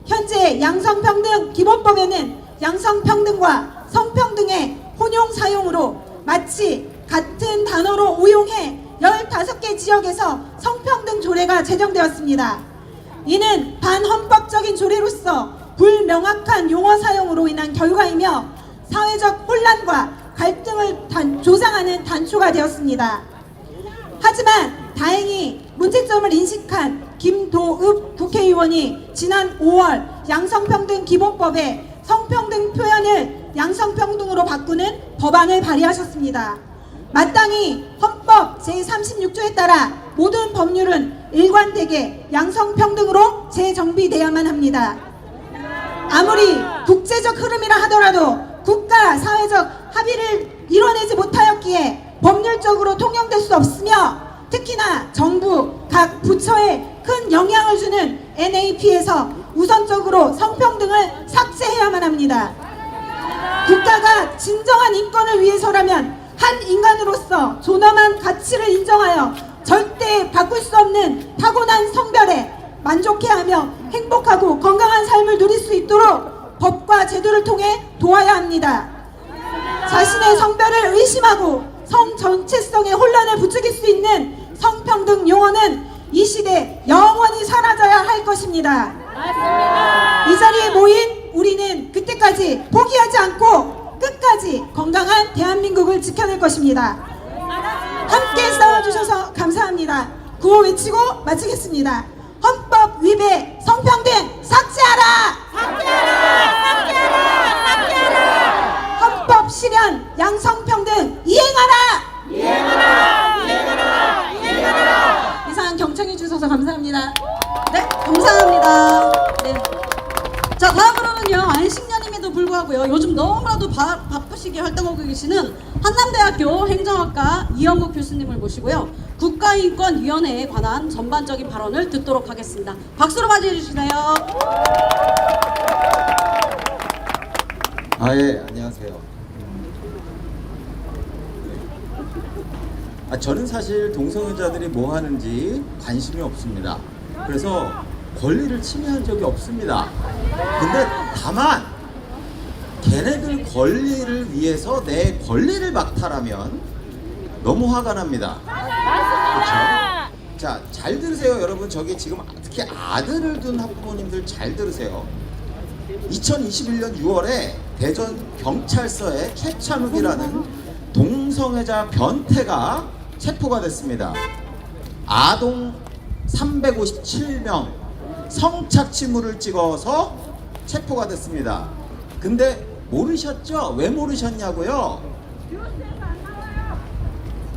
현재 양성평등 기본법에는 양성평등과 성평등의 혼용 사용으로 마치 같은 단어로 오용해 15개 지역에서 성평등 조례가 제정되었습니다. 이는 반헌법적인 조례로서 불명확한 용어 사용으로 인한 결과이며 사회적 혼란과 갈등을 조장하는 단초가 되었습니다. 하지만 다행히 문제점을 인식한 김도읍 국회의원이 지난 5월 양성평등 기본법에 성평등 표현을 양성평등으로 바꾸는 법안을 발의하셨습니다. 마땅히 헌법 제36조에 따라 모든 법률은 일관되게 양성평등으로 재정비되어야만 합니다. 아무리 국제적 흐름이라 하더라도 국가 사회적 합의를 이뤄내지 못하였기에 법률적으로 통용될 수 없으며 특히나 정부 각 부처에 큰 영향을 주는 NAP에서 우선적으로 성평등을 삭제해야만 합니다. 국가가 진정한 인권을 위해서라면 한 인간으로서 존엄한 가치를 인정하여 절대 바꿀 수 없는 타고난 성별에 만족해하며 행복하고 건강한 삶을 누릴 수 있도록 법과 제도를 통해 도와야 합니다. 자신의 성별을 의심하고 성 전체성의 혼란을 부추길 수 있는 성평등 용어는 이 시대 영원히 사라져야 할 것입니다. 이 자리에 모인 우리는 그때까지 포기하지 않고 끝까지 건강한 대한민국을 지켜낼 것입니다. 함께 싸워주셔서 감사합니다. 구호 외치고 마치겠습니다. 헌법 위배 성평등 삭제하라! 헌법 실현 양성평등 이행하라! 이상 경청해 주셔서 감사합니다. 네, 감사합니다. 네. 자, 다음으로는요, 안식년임에도 불구하고요, 요즘 너무나도 바쁘시게 활동하고 계시는 한남대학교 행정학과 이영국 교수님을 모시고요, 국가인권위원회에 관한 전반적인 발언을 듣도록 하겠습니다. 박수로 맞이해 주시나요? 예, 안녕하세요. 저는 사실 동성애자들이 뭐 하는지 관심이 없습니다. 그래서 권리를 침해한 적이 없습니다. 근데 다만 걔네들 권리를 위해서 내 권리를 박탈하면 너무 화가 납니다. 그렇죠? 자, 잘 들으세요, 여러분. 저기 지금 특히 아들을 둔 학부모님들 잘 들으세요. 2021년 6월에 대전 경찰서에 최찬욱이라는 동성애자 변태가 체포가 됐습니다. 아동 357명 성착취물을 찍어서 체포가 됐습니다. 근데 모르셨죠? 왜 모르셨냐고요?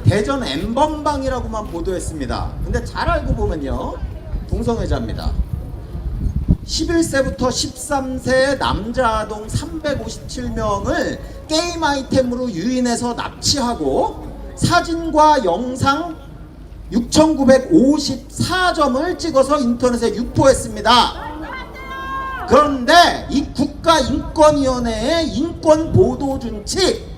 대전 N번방이라고만 보도했습니다. 근데 잘 알고 보면요, 동성애자입니다. 11세부터 13세 남자 아동 357명을 게임 아이템으로 유인해서 납치하고 사진과 영상 6,954점을 찍어서 인터넷에 유포했습니다. 그런데 이 국가인권위원회의 인권보도준칙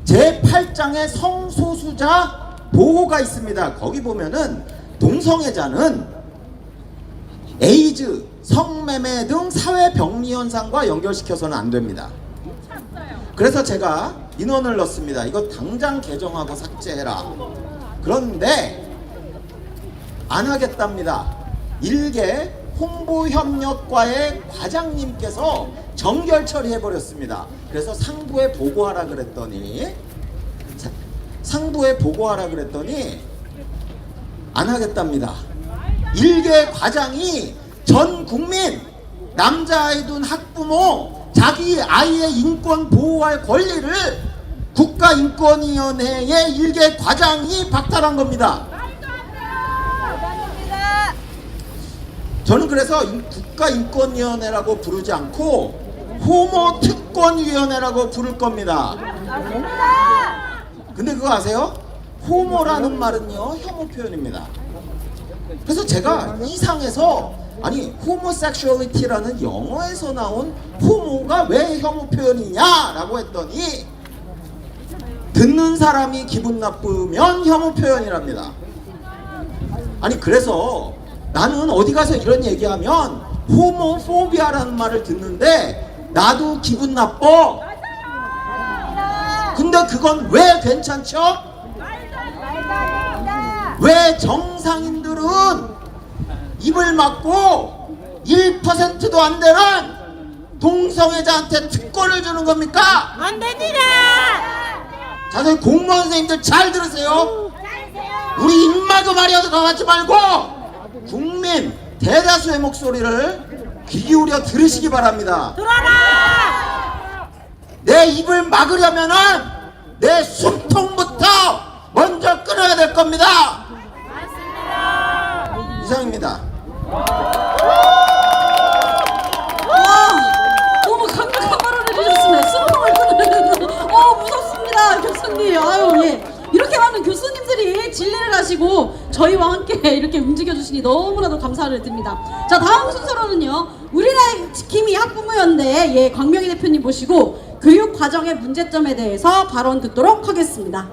제8장의 성소수자 보호가 있습니다. 거기 보면은 동성애자는 에이즈, 성매매 등 사회병리 현상과 연결시켜서는 안 됩니다. 그래서 제가 인원을 넣습니다. 이거 당장 개정하고 삭제해라. 그런데 안 하겠답니다. 일개 홍보협력과의 과장님께서 정결 처리해버렸습니다. 그래서 상부에 보고하라 그랬더니 안 하겠답니다. 일개 과장이 전 국민 남자아이 둔 학부모 자기 아이의 인권 보호할 권리를 국가인권위원회의 일개 과장이 박탈한 겁니다. 저는 그래서 국가인권위원회라고 부르지 않고 호모특권위원회라고 부를 겁니다. 근데 그거 아세요? 호모라는 말은요, 혐오 표현입니다. 그래서 제가 이상해서 아니 호모섹슈얼리티라는 영어에서 나온 호모가 왜 혐오 표현이냐라고 했더니 듣는 사람이 기분 나쁘면 혐오 표현이랍니다. 아니 그래서 나는 어디 가서 이런 얘기하면 호모포비아라는 말을 듣는데 나도 기분 나빠. 근데 그건 왜 괜찮죠? 왜 정상인들은 입을 막고 1%도 안 되는 동성애자한테 특권을 주는 겁니까? 안 됩니다. 자, 저희 공무원 선생님들 잘 들으세요. 우리 입마금 하려고 가지 말고 국민 대다수의 목소리를 귀 기울여 들으시기 바랍니다. 내 입을 막으려면은 내 숨통부터 먼저 끊어야 될 겁니다. 이상입니다. 너무 강력한 발언을 해주셨습니다. 수능을 끊으려고. 무섭습니다, 교수님. 아유, 예. 이렇게 많은 교수님들이 진리를 하시고 저희와 함께 이렇게 움직여주시니 너무나도 감사를 드립니다. 자, 다음 순서로는요, 우리나라의 지킴이 학부모연대 예, 광명희 대표님 모시고 교육 과정의 문제점에 대해서 발언 듣도록 하겠습니다.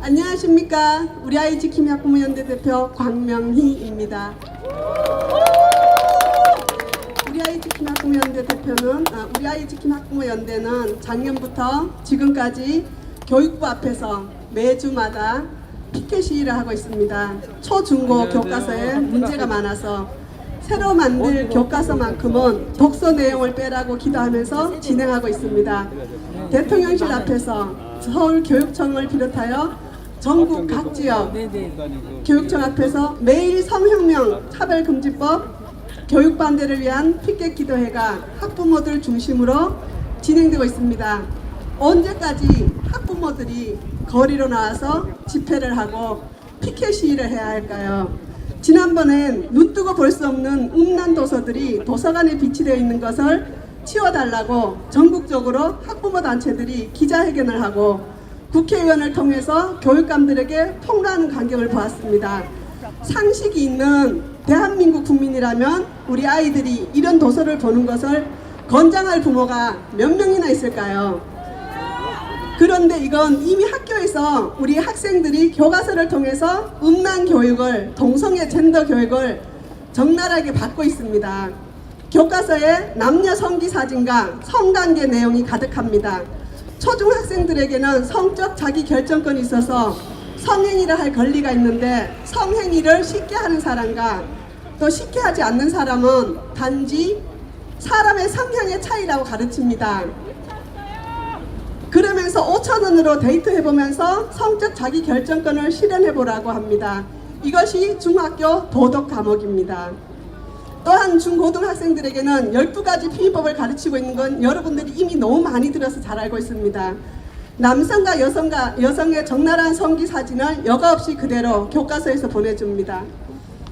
안녕하십니까. 우리 아이 지킴이 학부모연대 대표 광명희입니다. 우리 아이 지킴이 학부모연대 대표는 우리 아이 지킴이 학부모연대는 작년부터 지금까지 교육부 앞에서 매주마다 피켓 시위를 하고 있습니다. 초중고 교과서에 문제가 많아서 새로 만들 교과서만큼은 독서 내용을 빼라고 기도하면서 진행하고 있습니다. 대통령실 앞에서 서울교육청을 비롯하여 전국 각 지역 교육청 앞에서 매일 성혁명 차별금지법 교육 반대를 위한 피켓 기도회가 학부모들 중심으로 진행되고 있습니다. 언제까지 학부모들이 거리로 나와서 집회를 하고 피켓 시위를 해야 할까요? 지난번엔 눈뜨고 볼 수 없는 음란 도서들이 도서관에 비치되어 있는 것을 치워달라고 전국적으로 학부모 단체들이 기자회견을 하고 국회의원을 통해서 교육감들에게 폭로하는 광경을 보았습니다. 상식이 있는 대한민국 국민이라면 우리 아이들이 이런 도서를 보는 것을 권장할 부모가 몇 명이나 있을까요? 그런데 이건 이미 학교에서 우리 학생들이 교과서를 통해서 음란 교육을, 동성애 젠더 교육을 적나라하게 받고 있습니다. 교과서에 남녀 성기 사진과 성관계 내용이 가득합니다. 초중학생들에게는 성적 자기 결정권이 있어서 성행위를 할 권리가 있는데 성행위를 쉽게 하는 사람과 또 쉽게 하지 않는 사람은 단지 사람의 성향의 차이라고 가르칩니다. 그러면서 5,000원으로 데이트해보면서 성적 자기 결정권을 실현해보라고 합니다. 이것이 중학교 도덕 과목입니다. 또한 중고등학생들에게는 12가지 피임법을 가르치고 있는 건 여러분들이 이미 너무 많이 들어서 잘 알고 있습니다. 남성과 여성의 적나라한 성기 사진을 여과 없이 그대로 교과서에서 보내줍니다.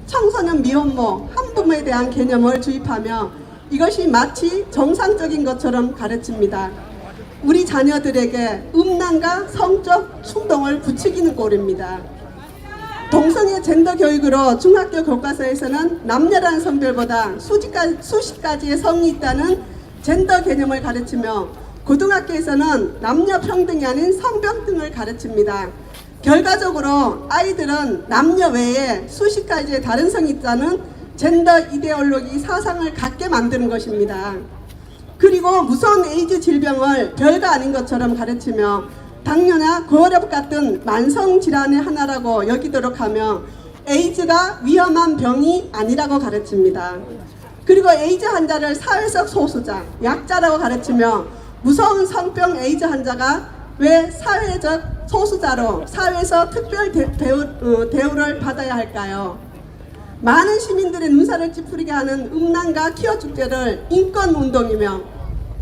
청소년 미혼모, 한부모에 대한 개념을 주입하며 이것이 마치 정상적인 것처럼 가르칩니다. 우리 자녀들에게 음란과 성적 충동을 부추기는 꼴입니다. 동성애 젠더 교육으로 중학교 교과서에서는 남녀라는 성별보다 수십 가지의 성이 있다는 젠더 개념을 가르치며 고등학교에서는 남녀 평등이 아닌 성평등을 가르칩니다. 결과적으로 아이들은 남녀 외에 수십 가지의 다른 성이 있다는 젠더 이데올로기 사상을 갖게 만드는 것입니다. 그리고 무서운 에이즈 질병을 별거 아닌 것처럼 가르치며 당뇨나 고혈압 같은 만성질환의 하나라고 여기도록 하며 에이즈가 위험한 병이 아니라고 가르칩니다. 그리고 에이즈 환자를 사회적 소수자, 약자라고 가르치며 무서운 성병 에이즈 환자가 왜 사회적 소수자로 사회에서 특별 대우를 받아야 할까요? 많은 시민들의 눈살을 찌푸리게 하는 음란과 퀴어 축제를 인권운동이며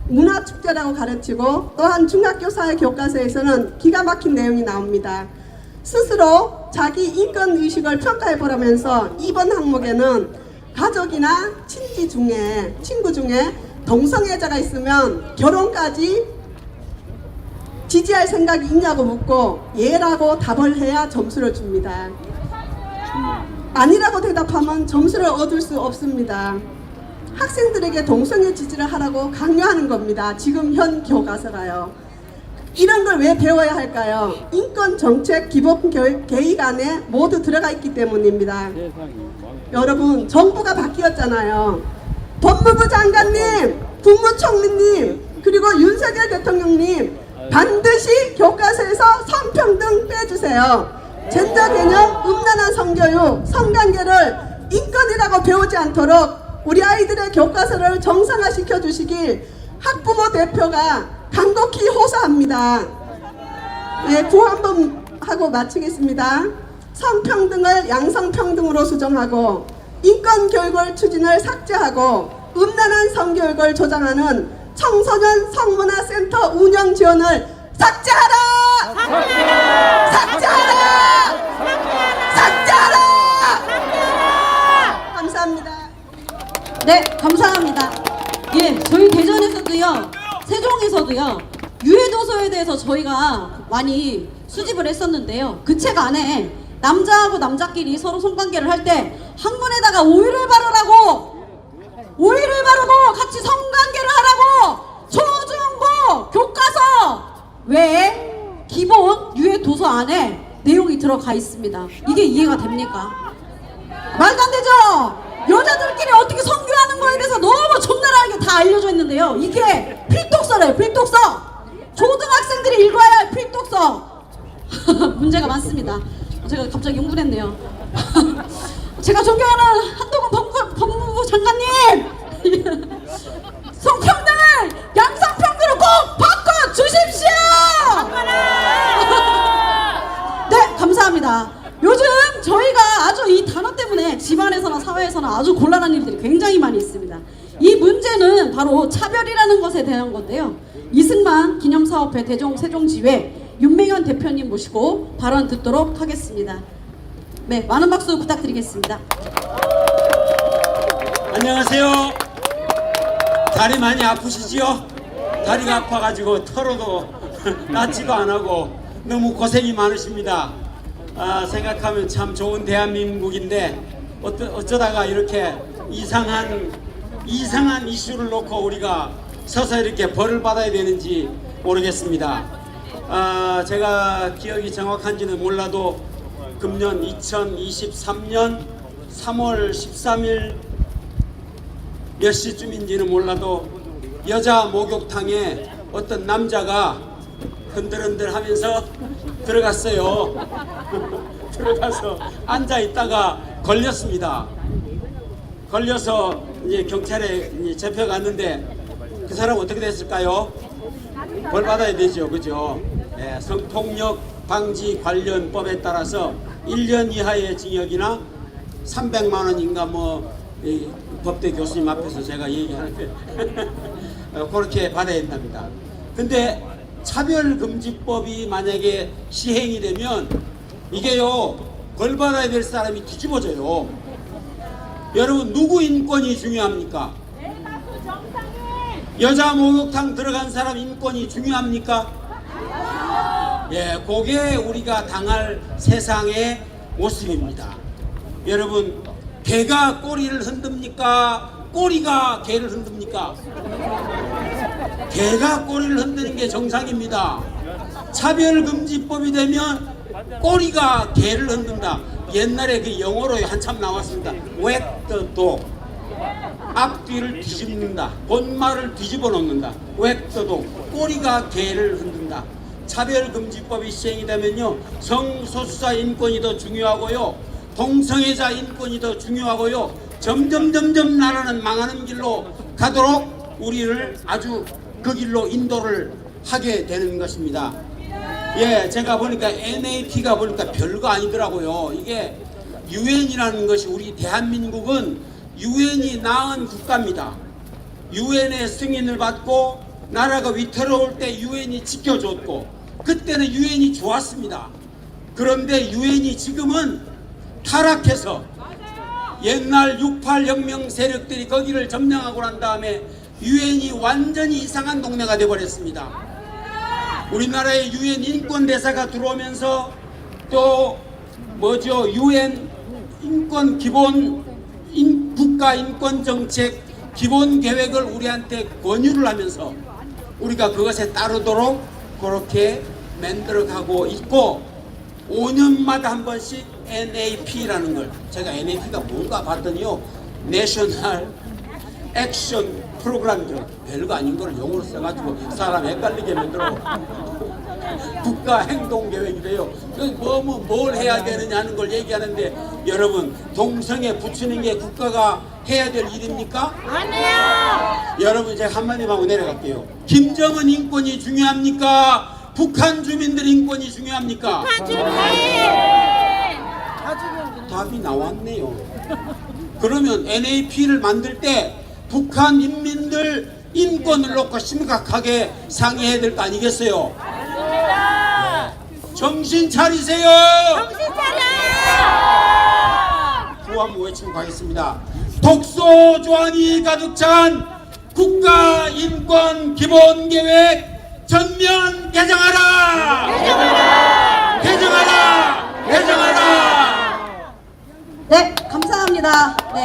문화축제라고 가르치고 또한 중학교 사회 교과서에서는 기가 막힌 내용이 나옵니다. 스스로 자기 인권의식을 평가해보라면서 이번 항목에는 가족이나 친구 중에 동성애자가 있으면 결혼까지 지지할 생각이 있냐고 묻고 예라고 답을 해야 점수를 줍니다. 아니라고 대답하면 점수를 얻을 수 없습니다. 학생들에게 동성애 지지를 하라고 강요하는 겁니다. 지금 현 교과서가요. 이런 걸 왜 배워야 할까요? 인권 정책 기본 계획 안에 모두 들어가 있기 때문입니다. 여러분, 정부가 바뀌었잖아요. 법무부 장관님, 국무총리님, 그리고 윤석열 대통령님, 반드시 교과서에서 성평등 빼주세요. 젠더 개념, 음란한 성교육, 성관계를 인권이라고 배우지 않도록 우리 아이들의 교과서를 정상화시켜 주시길 학부모 대표가 간곡히 호소합니다. 네, 구호 한번 하고 마치겠습니다. 성평등을 양성평등으로 수정하고 인권교육을 추진을 삭제하고 음란한 성교육을 조장하는 청소년 성문화센터 운영 지원을 삭제하라! 삭제하라! 삭제하라! 감사합니다. 네, 감사합니다. 예, 저희 대전에서도요, 세종에서도요, 유해도서에 대해서 저희가 많이 수집을 했었는데요. 그 책 안에 남자하고 남자끼리 서로 성관계를 할 때 항문에다가 오일을 바르라고, 오일을 바르고 같이 성관계를 하라고 초중고 교과서 외에 기본 유해도서 안에 내용이 들어가 있습니다. 이게 이해가 됩니까? 말도 안 되죠? 여자들끼리 어떻게 성교하는 거에 대해서 너무 적나라하게 다 알려져 있는데요. 이게 필독서래요, 필독서. 초등학생들이 읽어야 할 필독서. 문제가 많습니다. 제가 갑자기 흥분했네요. 제가 존경하는 한동훈 법무부 장관님, 성평등을 양성평등으로 꼭 바꿔주십시오. 네, 감사합니다. 요즘 저희가 아주 이 단어 때문에 집안에서나 사회에서나 아주 곤란한 일들이 굉장히 많이 있습니다. 이 문제는 바로 차별이라는 것에 대한 건데요. 이승만 기념사업회 세종지회 윤맹현 대표님 모시고 발언 듣도록 하겠습니다. 네, 많은 박수 부탁드리겠습니다. 안녕하세요. 다리 많이 아프시지요? 다리가 아파가지고 털어도 낫지도 않고 너무 고생이 많으십니다. 생각하면 참 좋은 대한민국인데 어쩌다가 이렇게 이상한 이슈를 놓고 우리가 서서 이렇게 벌을 받아야 되는지 모르겠습니다. 제가 기억이 정확한지는 몰라도 금년 2023년 3월 13일 몇 시쯤인지는 몰라도 여자 목욕탕에 어떤 남자가 흔들흔들 하면서 들어갔어요. 들어가서 앉아 있다가 걸렸습니다. 걸려서 이제 경찰에 이제 잡혀갔는데 그 사람 어떻게 됐을까요? 벌 받아야 되죠, 그죠? 예, 성폭력 방지 관련법에 따라서 1년 이하의 징역이나 300만 원인가 뭐 법대 교수님 앞에서 제가 얘기하는데 그렇게 받아야 된답니다. 근데 차별금지법이 만약에 시행이 되면 이게요, 벌 받아야 될 사람이 뒤집어져요. 여러분, 누구 인권이 중요합니까? 여자 목욕탕 들어간 사람 인권이 중요합니까? 예, 그게 우리가 당할 세상의 모습입니다. 여러분, 개가 꼬리를 흔듭니까? 꼬리가 개를 흔듭니까? 개가 꼬리를 흔드는 게 정상입니다. 차별금지법이 되면 꼬리가 개를 흔든다. 옛날에 그 영어로 한참 나왔습니다. Wag the dog. 앞뒤를 뒤집는다. 본말을 뒤집어 놓는다. Wag the dog. 꼬리가 개를 흔든다. 차별금지법이 시행이 되면요, 성소수자 인권이 더 중요하고요, 동성애자 인권이 더 중요하고요, 점점 나라는 망하는 길로 가도록 우리를 아주 그 길로 인도를 하게 되는 것입니다. 예, 제가 보니까 NAP가 보니까 별거 아니더라고요. 이게 유엔이라는 것이, 우리 대한민국은 유엔이 낳은 국가입니다. 유엔의 승인을 받고 나라가 위태로울 때 유엔이 지켜줬고, 그때는 유엔이 좋았습니다. 그런데 유엔이 지금은 타락해서 옛날 68혁명 세력들이 거기를 점령하고 난 다음에 유엔이 완전히 이상한 동네가 되어버렸습니다. 우리나라에 유엔 인권대사가 들어오면서 또 뭐죠, 유엔 인권 기본 국가 인권 정책 기본 계획을 우리한테 권유를 하면서 우리가 그것에 따르도록 그렇게 만들어가고 있고 5년마다 한 번씩 NAP라는 걸 제가 NAP가 뭔가 봤더니요 내셔널 액션 프로그램 별거 아닌 걸 영어로 써가지고 사람 헷갈리게 만들어 국가 행동 계획이래요. 뭘 해야 되느냐 하는 걸 얘기하는데 여러분 동성애 붙이는 게 국가가 해야 될 일입니까? 아니에요. 여러분 제가 한마디만 하고 내려갈게요. 김정은 인권이 중요합니까? 북한 주민들 인권이 중요합니까? 북한 주민! 답이 나왔네요. 그러면 NAP를 만들 때 북한 인민들 인권을 놓고 심각하게 상의해야 될 거 아니겠어요? 정신 차리세요! 정신 차려! 구호한번 외치고 가겠습니다. 독소 조항이 가득 찬 국가 인권 기본 계획 전면 개정하라! 개정하라! 개정하라! 개정하라! 네, 감사합니다. 네.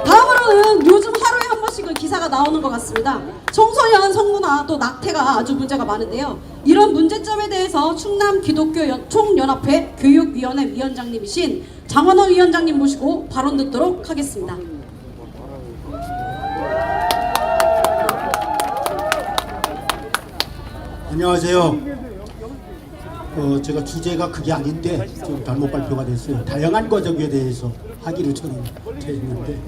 다음으로는 요즘 하루에 한 번씩은 기사가 나오는 것 같습니다. 청소년 성문화 또 낙태가 아주 문제가 많은데요. 이런 문제점에 대해서 충남 기독교 총연합회 교육위원회 위원장님이신 장원호 위원장님 모시고 발언 듣도록 하겠습니다. 안녕하세요. 제가 주제가 그게 아닌데 좀 잘못 발표가 됐어요. 다양한 가족에 대해서 하기로 저는 했는데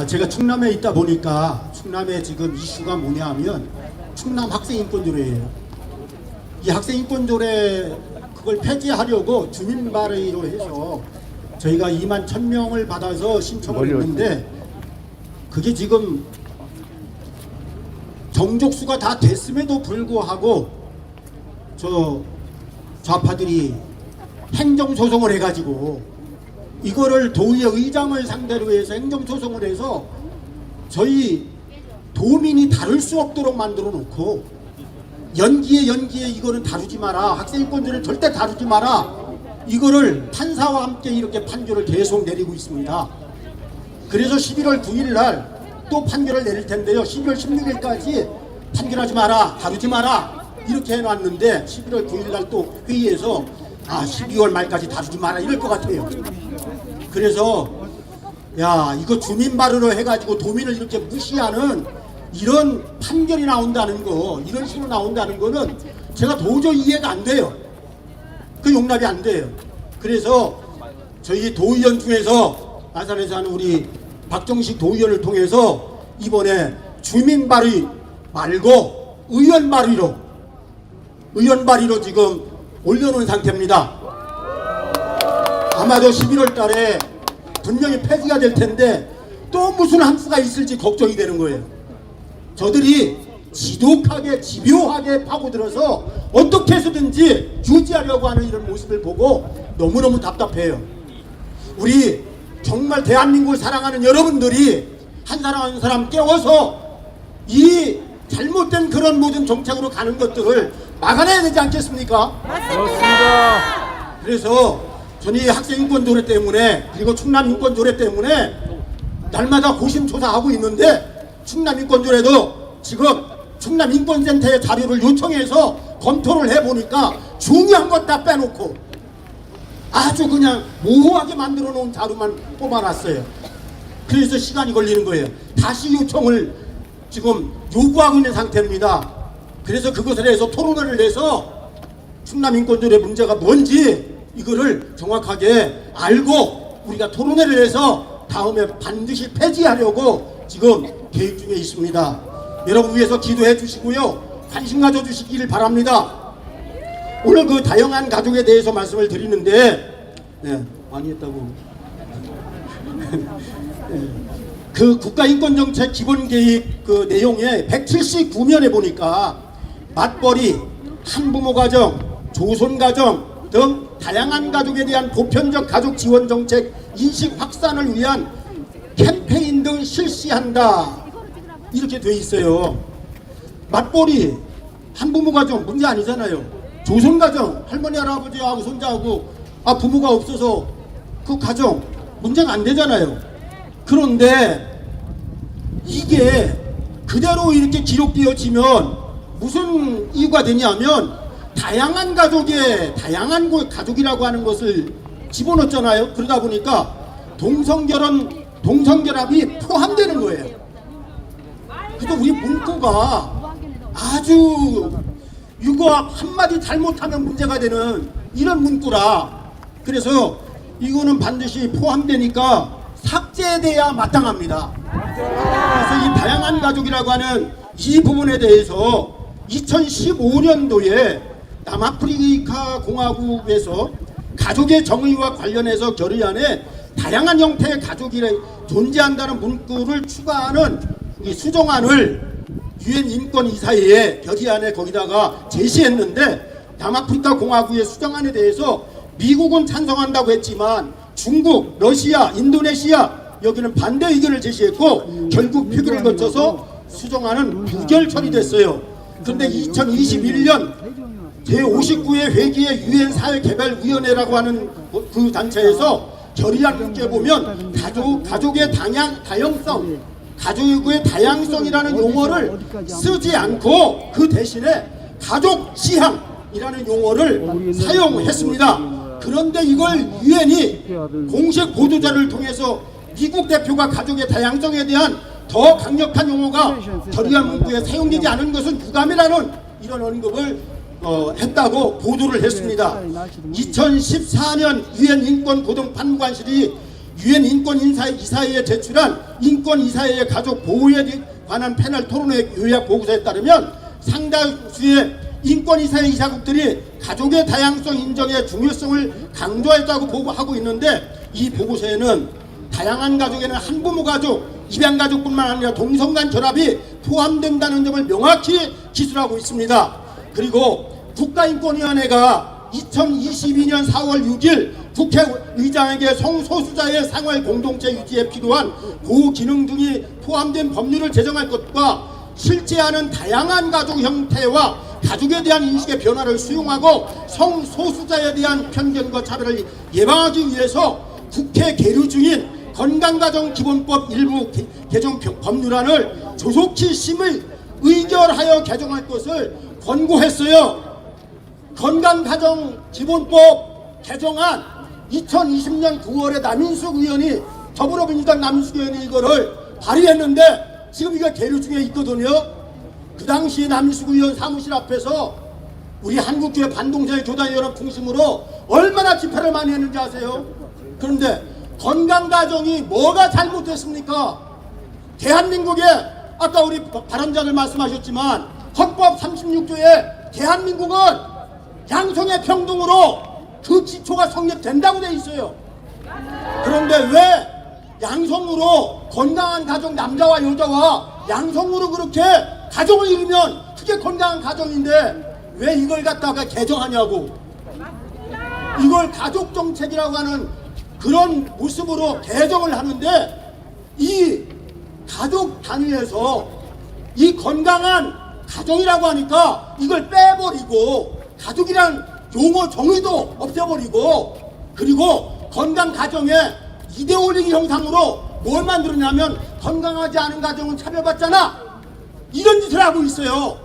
제가 충남에 있다 보니까 충남에 지금 이슈가 뭐냐 하면 충남 학생인권조례예요. 이 학생인권조례 그걸 폐지하려고 주민발의로 해서 저희가 2만 1,000명을 받아서 신청을 했는데 그게 지금 정족수가 다 됐음에도 불구하고 저 좌파들이 행정소송을 해가지고 이거를 도의회 의장을 상대로 해서 행정소송을 해서 저희 도민이 다룰 수 없도록 만들어 놓고 연기에 이거는 다루지 마라, 학생인권조례를 절대 다루지 마라, 이거를 판사와 함께 이렇게 판결을 계속 내리고 있습니다. 그래서 11월 9일 날 또 판결을 내릴 텐데요. 12월 16일까지 판결하지 마라, 다루지 마라 이렇게 해놨는데 11월 9일 날 또 회의에서 12월 말까지 다루지 마라 이럴 것 같아요. 그래서 야, 이거 주민발의로 해가지고 도민을 이렇게 무시하는 이런 판결이 나온다는 거, 이런 식으로 나온다는 거는 제가 도저히 이해가 안 돼요. 그 용납이 안 돼요. 그래서 저희 도의원 중에서 아산에서 하는 우리 박정식 도의원을 통해서 이번에 주민발의 말고 의원발의로 지금 올려놓은 상태입니다. 아마도 11월 달에 분명히 폐지가 될 텐데 또 무슨 함수가 있을지 걱정이 되는 거예요. 저들이 지독하게 집요하게 파고들어서 어떻게 해서든지 유지하려고 하는 이런 모습을 보고 너무너무 답답해요. 우리 정말 대한민국을 사랑하는 여러분들이 한 사람 한 사람 깨워서 이 잘못된 그런 모든 정책으로 가는 것들을 막아내야 되지 않겠습니까? 맞습니다. 그래서 저는 이 학생인권조례 때문에 그리고 충남인권조례 때문에 날마다 고심조사하고 있는데 충남인권조례도 지금 충남인권센터에 자료를 요청해서 검토를 해보니까 중요한 것 다 빼놓고 아주 그냥 모호하게 만들어 놓은 자료만 뽑아놨어요. 그래서 시간이 걸리는 거예요. 다시 요청을 지금 요구하고 있는 상태입니다. 그래서 그것을 해서 토론회를 내서 충남인권조례 문제가 뭔지 이거를 정확하게 알고 우리가 토론회를 해서 다음에 반드시 폐지하려고 지금 계획 중에 있습니다. 여러분 위해서 기도해 주시고요. 관심 가져 주시기를 바랍니다. 오늘 그 다양한 가족에 대해서 말씀을 드리는데 많이 했다고 그 국가인권정책 기본계획 그 내용에 179면에 보니까 맞벌이, 한부모 가정, 조손 가정 등 다양한 가족에 대한 보편적 가족 지원 정책 인식 확산을 위한 캠페인 등 실시한다 이렇게 돼 있어요. 맞벌이, 한부모 가정 문제 아니잖아요. 조손 가정, 할머니 할아버지하고 손자하고 부모가 없어서 그 가정 문제가 안 되잖아요. 그런데 이게 그대로 이렇게 기록되어지면 무슨 이유가 되냐면 다양한 가족이라고 하는 것을 집어넣었잖아요. 그러다 보니까 동성결합이 포함되는 거예요. 그래서 우리 문구가 아주 이거 한마디 잘못하면 문제가 되는 이런 문구라, 그래서 이거는 반드시 포함되니까 삭제돼야 마땅합니다. 그래서 이 다양한 가족이라고 하는 이 부분에 대해서 2015년도에 남아프리카 공화국에서 가족의 정의와 관련해서 결의안에 다양한 형태의 가족이 존재한다는 문구를 추가하는 이 수정안을 유엔 인권이사회에 결의안에 거기다가 제시했는데, 남아프리카 공화국의 수정안에 대해서 미국은 찬성한다고 했지만 중국, 러시아, 인도네시아 여기는 반대 의견을 제시했고 결국 표결을 거쳐서 수정안은 부결 처리됐어요. 그런데 2021년 제59회 회기의 유엔 사회개발위원회라고 하는 그 단체에서 결의안에 보면 가족의 다양성, 가족의 다양성이라는 용어를 쓰지 않고 그 대신에 가족 지향이라는 용어를 사용했습니다. 그런데 이걸 유엔이 공식 보도자를 통해서 미국 대표가 가족의 다양성에 대한 더 강력한 용어가 결의안 문구에 사용되지 않은 것은 유감이라는 이런 언급을 했다고 보도를 했습니다. 2014년 유엔 인권고등판무관실이 유엔 인권이사회에 제출한 인권이사회의 가족 보호에 관한 패널 토론회 요약 보고서에 따르면 상당수의 인권이사회 이사국들이 가족의 다양성 인정의 중요성을 강조했다고 보고하고 있는데, 이 보고서에는 다양한 가족에는 한부모 가족, 입양 가족뿐만 아니라 동성간 결합이 포함된다는 점을 명확히 기술하고 있습니다. 그리고 국가인권위원회가 2022년 4월 6일 국회의장에게 성소수자의 생활 공동체 유지에 필요한 보호 기능 등이 포함된 법률을 제정할 것과 실제하는 다양한 가족 형태와 가족에 대한 인식의 변화를 수용하고 성소수자에 대한 편견과 차별을 예방하기 위해서 국회 계류 중인 건강가정기본법 일부 개정 법률안을 조속히 심의 의결하여 개정할 것을 권고했어요. 건강가정기본법 개정안 2020년 9월에 남인숙 의원이, 더불어민주당 남인숙 의원이 이거를 발의했는데 지금 이거 계류 중에 있거든요. 그 당시 남인숙 의원 사무실 앞에서 우리 한국교회 반동자의 교단 여러분 중심으로 얼마나 집회를 많이 했는지 아세요? 그런데 건강가정이 뭐가 잘못됐습니까? 대한민국에 아까 우리 발언자들 말씀하셨지만 헌법 36조에 대한민국은 양성의 평등으로 그 기초가 성립된다고 돼 있어요. 그런데 왜 양성으로 건강한 가정, 남자와 여자와 양성으로 그렇게 가정을 이루면 그게 건강한 가정인데 왜 이걸 갖다가 개정하냐고. 이걸 가족정책이라고 하는 그런 모습으로 개정을 하는데, 이 가족 단위에서 이 건강한 가정이라고 하니까 이걸 빼버리고 가족이란 용어 정의도 없애버리고, 그리고 건강 가정의 이데올로기 형상으로 뭘 만들었냐면 건강하지 않은 가정은 차별받잖아, 이런 짓을 하고 있어요.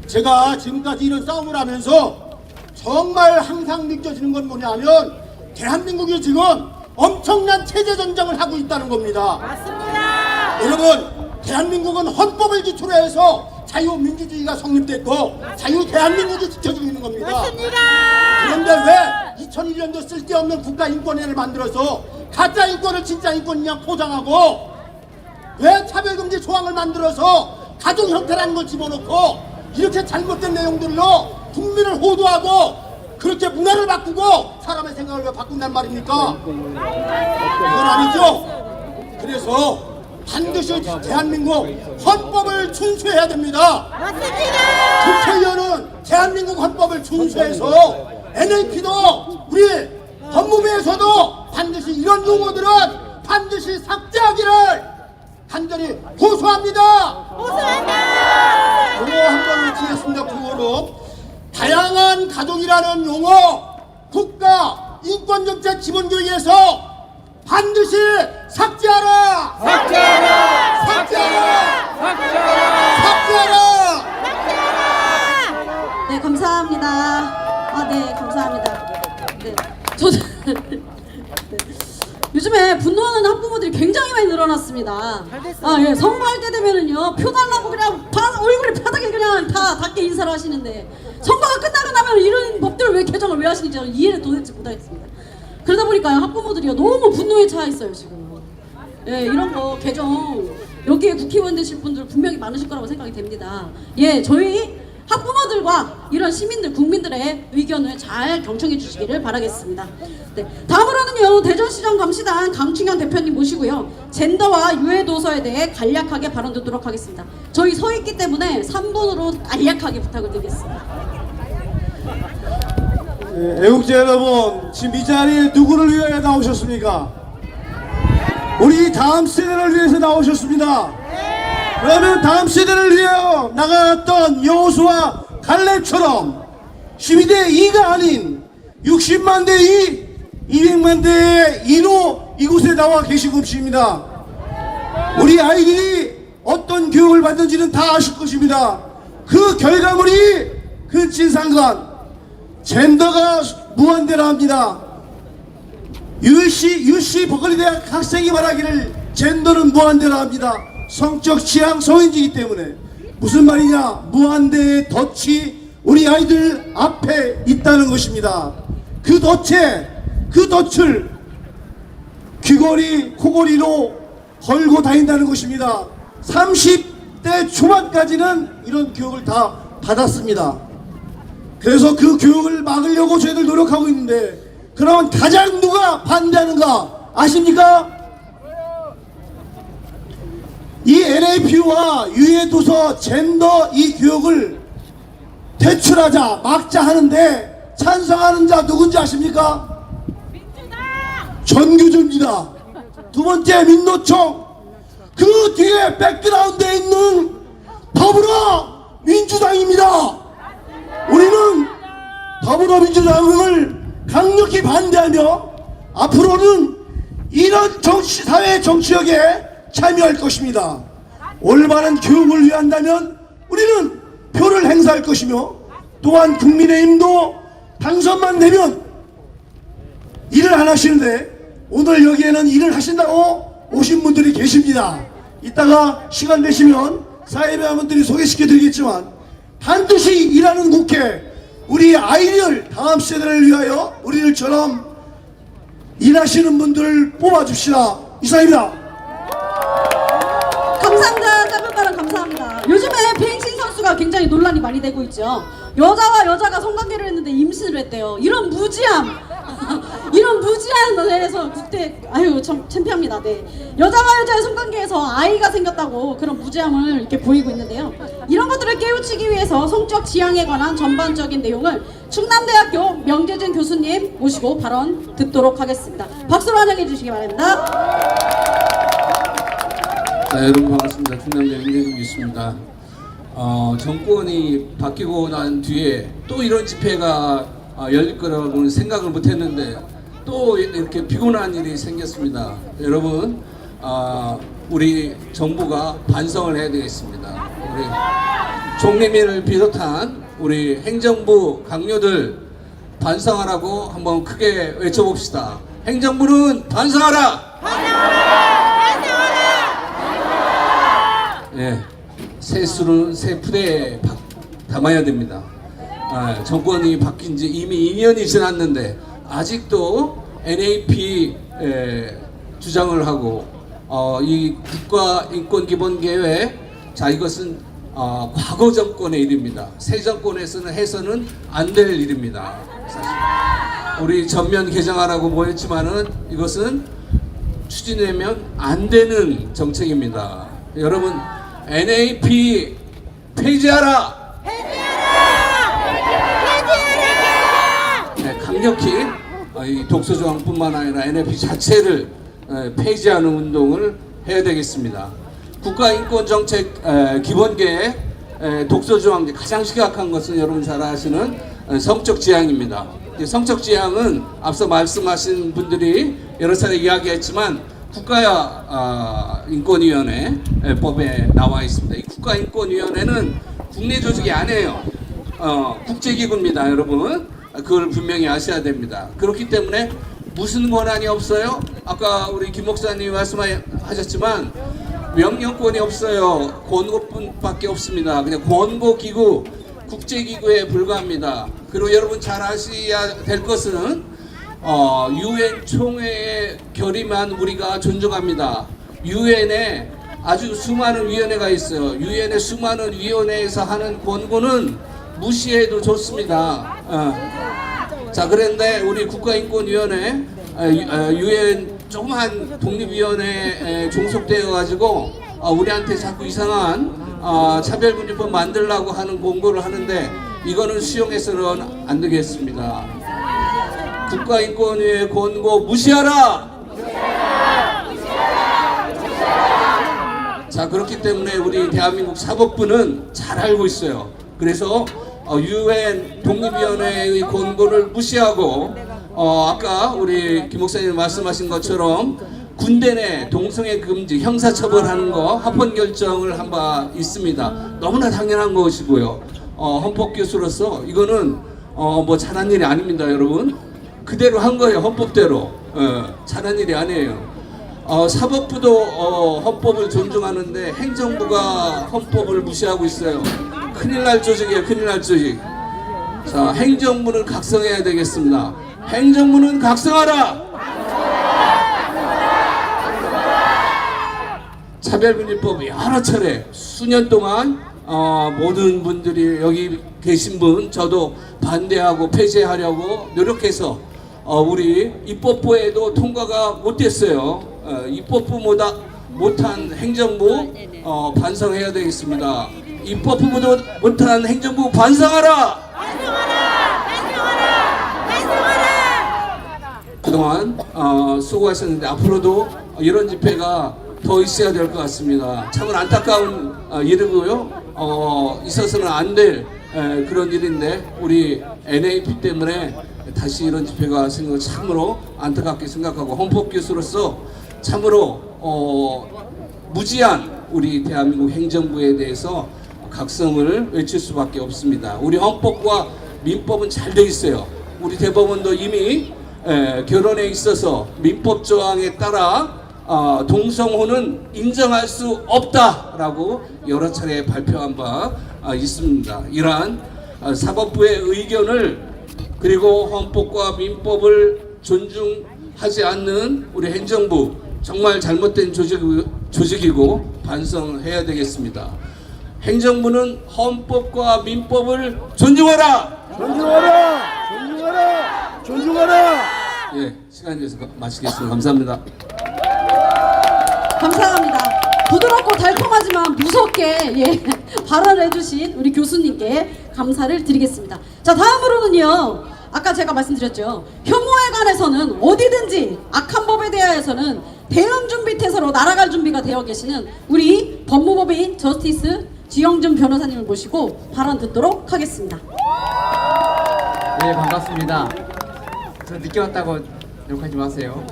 제가 지금까지 이런 싸움을 하면서 정말 항상 느껴지는 건 뭐냐면 대한민국이 지금 엄청난 체제전쟁을 하고 있다는 겁니다. 맞습니다. 여러분, 대한민국은 헌법을 기초로 해서 자유민주주의가 성립됐고 자유 대한민국이 지켜지고 있는 겁니다. 맞습니다. 그런데 왜 2001년도 쓸데없는 국가인권위를 만들어서 가짜 인권을 진짜 인권이냐 포장하고, 왜 차별금지 조항을 만들어서 가족 형태라는 걸 집어넣고 이렇게 잘못된 내용들로 국민을 호도하고 그렇게 문화를 바꾸고 사람의 생각을 왜 바꾼단 말입니까? 그건 아니죠. 그래서 반드시 대한민국 헌법을 준수해야 됩니다. 맞습니다. 국회의원은 대한민국 헌법을 준수해서 NAP도 우리 법무부에서도 반드시 이런 용어들은 반드시 삭제하기를 간절히 호소합니다. 호소한다. 구호 한번 외치겠습니다. 구호로 다양한 가족이라는 용어 국가 인권정책 기본교육에서 반드시 삭제하라! 삭제하라! 삭제하라! 삭제하라! 네, 감사합니다. 아, 네, 감사합니다. 네, 저는 네. 요즘에 분노하는 학부모들이 굉장히 많이 늘어났습니다. 아, 예, 선거할 때 되면은요, 표 달라고 그냥 얼굴에 바닥에 그냥 다 닿게 인사를 하시는데, 선거가 끝나고 나면 이런 법들을 왜 개정을 왜 하시는지 저는 이해를 도대체 못하겠습니다. 그러다 보니까 학부모들이 너무 분노에 차 있어요, 지금. 예, 이런 거 개정, 여기에 국회의원 되실 분들 분명히 많으실 거라고 생각이 됩니다. 예, 저희 학부모들과 이런 시민들, 국민들의 의견을 잘 경청해 주시기를 바라겠습니다. 네, 다음으로는요, 대전시장 감시단 강충현 대표님 모시고요, 젠더와 유해도서에 대해 간략하게 발언 듣도록 하겠습니다. 저희 서 있기 때문에 3분으로 간략하게 부탁을 드리겠습니다. 네, 애국자 여러분, 지금 이 자리에 누구를 위하여 나오셨습니까? 우리 다음 세대를 위해서 나오셨습니다. 그러면 다음 세대를 위하여 나갔던 여호수아 갈렙처럼 12대 2가 아닌 60만 대 2, 200만 대의 2로 이곳에 나와 계신 것입니다. 우리 아이들이 어떤 교육을 받는지는 다 아실 것입니다. 그 결과물이 근친상간 젠더가 무한대라 합니다. UC 버클리대학 학생이 말하기를 젠더는 무한대라 합니다. 성적 취향 성인지기 때문에. 무슨 말이냐, 무한대의 덫이 우리 아이들 앞에 있다는 것입니다. 그 덫을 귀걸이 코걸이로 걸고 다닌다는 것입니다. 30대 초반까지는 이런 교육을 다 받았습니다. 그래서 그 교육을 막으려고 저희들 노력하고 있는데, 그러면 가장 누가 반대하는가 아십니까? 이 NAP와 유해도서 젠더 이 교육을 퇴출하자, 막자 하는데 찬성하는 자 누군지 아십니까? 전교조입니다. 두 번째 민노총, 그 뒤에 백그라운드에 있는 더불어민주당입니다. 우리는 더불어민주당을 강력히 반대하며 앞으로는 이런 사회 정치력에 참여할 것입니다. 올바른 교육을 위한다면 우리는 표를 행사할 것이며, 또한 국민의힘도 당선만 되면 일을 안 하시는데 오늘 여기에는 일을 하신다고 오신 분들이 계십니다. 이따가 시간 되시면 사회배원분들이 소개시켜 드리겠지만, 반드시 일하는 국회, 우리 아이들 다음 세대를 위하여 우리들처럼 일하시는 분들을 뽑아줍시다. 이상입니다. 감사합니다. 짧은 발언 감사합니다. 요즘에 펜싱 선수가 굉장히 논란이 많이 되고 있죠. 여자와 여자가 성관계를 했는데 임신을 했대요. 이런 무지함 이런 무지한 데에서 국대, 아유 참 창피합니다. 네, 여자와 여자의 성관계에서 아이가 생겼다고 그런 무지함을 이렇게 보이고 있는데요. 이런 것들을 깨우치기 위해서 성적 지향에 관한 전반적인 내용을 충남대학교 명재준 교수님 모시고 발언 듣도록 하겠습니다. 박수로 환영해 주시기 바랍니다. 네, 여러분 반갑습니다. 충남대 명재준 교수입니다. 정권이 바뀌고 난 뒤에 또 이런 집회가 열릴 거라고는 생각을 못했는데 또 이렇게 피곤한 일이 생겼습니다. 여러분, 우리 정부가 반성을 해야 되겠습니다. 우리 총리님을 비롯한 우리 행정부 강요들 반성하라고 한번 크게 외쳐봅시다. 행정부는 반성하라! 예, 세수는 새 푸대에 담아야 됩니다. 정권이 바뀐 지 이미 2년이 지났는데 아직도 NAP 주장을 하고 이 국가인권기본계획, 자 이것은 과거 정권의 일입니다. 새 정권에서는 해서는 안 될 일입니다. 사실 우리 전면 개정하라고 모였지만은 이것은 추진되면 안 되는 정책입니다. 여러분, NAP 폐지하라! 네, 강력히 이 독서조항뿐만 아니라 NAP 자체를 폐지하는 운동을 해야 되겠습니다. 국가인권정책 기본계획 독서조항 가장 심각한 것은 여러분 잘 아시는 성적 지향입니다. 성적 지향은 앞서 말씀하신 분들이 여러 차례 이야기했지만 국가인권위원회 법에 나와 있습니다. 이 국가인권위원회는 국내 조직이 아니에요. 국제기구입니다, 여러분. 그걸 분명히 아셔야 됩니다. 그렇기 때문에 무슨 권한이 없어요? 아까 우리 김 목사님이 말씀하셨지만 명령권이 없어요. 권고뿐밖에 없습니다. 그냥 권고기구, 국제기구에 불과합니다. 그리고 여러분 잘 아셔야 될 것은 UN 총회의 결의만 우리가 존중합니다. UN에 아주 수많은 위원회가 있어요. UN의 수많은 위원회에서 하는 권고는 무시해도 좋습니다. 자, 그런데 우리 국가인권위원회 UN 조그만 독립위원회에 종속되어 가지고 우리한테 자꾸 이상한 차별금지법 만들라고 하는 공고를 하는데 이거는 수용해서는 안 되겠습니다. 국가인권위의 권고 무시하라! 자, 그렇기 때문에 우리 대한민국 사법부는 잘 알고 있어요. 그래서 UN 독립위원회의 권고를 무시하고 아까 우리 김 목사님 말씀하신 것처럼 군대 내 동성애 금지 형사처벌하는 거 합헌 결정을 한 바 있습니다. 너무나 당연한 것이고요. 헌법교수로서 이거는 뭐 잘한 일이 아닙니다, 여러분. 그대로 한 거예요, 헌법대로. 잘한 일이 아니에요. 사법부도 헌법을 존중하는데 행정부가 헌법을 무시하고 있어요. 큰일 날 조직이에요, 큰일 날 조직. 자, 행정부는 각성해야 되겠습니다. 행정부는 각성하라! 차별금지법 여러 차례 수년 동안 모든 분들이 여기 계신 분 저도 반대하고 폐지하려고 노력해서 우리 입법부에도 통과가 못됐어요. 입법부보다 못한 행정부 반성해야 되겠습니다. 입법부보다 못한 행정부 반성하라! 그동안 수고하셨는데 앞으로도 이런 집회가 더 있어야 될 것 같습니다. 참으로 안타까운 일이고요. 있어서는 안 될 그런 일인데 우리 NAP 때문에 다시 이런 집회가 생겨 참으로 안타깝게 생각하고 헌법교수로서 참으로 무지한 우리 대한민국 행정부에 대해서 각성을 외칠 수밖에 없습니다. 우리 헌법과 민법은 잘 돼 있어요. 우리 대법원도 이미 결혼에 있어서 민법 조항에 따라 동성혼은 인정할 수 없다라고 여러 차례 발표한 바 있습니다. 이러한 사법부의 의견을 그리고 헌법과 민법을 존중하지 않는 우리 행정부 정말 잘못된 조직이고 반성해야 되겠습니다. 행정부는 헌법과 민법을 존중하라! 존중하라! 존중하라! 존중하라! 예, 시간이 돼서 마치겠습니다. 감사합니다. 감사합니다. 부드럽고 달콤하지만 무섭게 발언을 해주신 우리 교수님께 감사를 드리겠습니다. 자, 다음으로는요. 아까 제가 말씀드렸죠. 혐오에 관해서는 어디든지 악한 법에 대하여서는 대응 준비 태세로 날아갈 준비가 되어 계시는 우리 법무법인 저스티스 지영준 변호사님을 모시고 발언 듣도록 하겠습니다. 네, 반갑습니다. 저 늦게 왔다고 욕하지 마세요.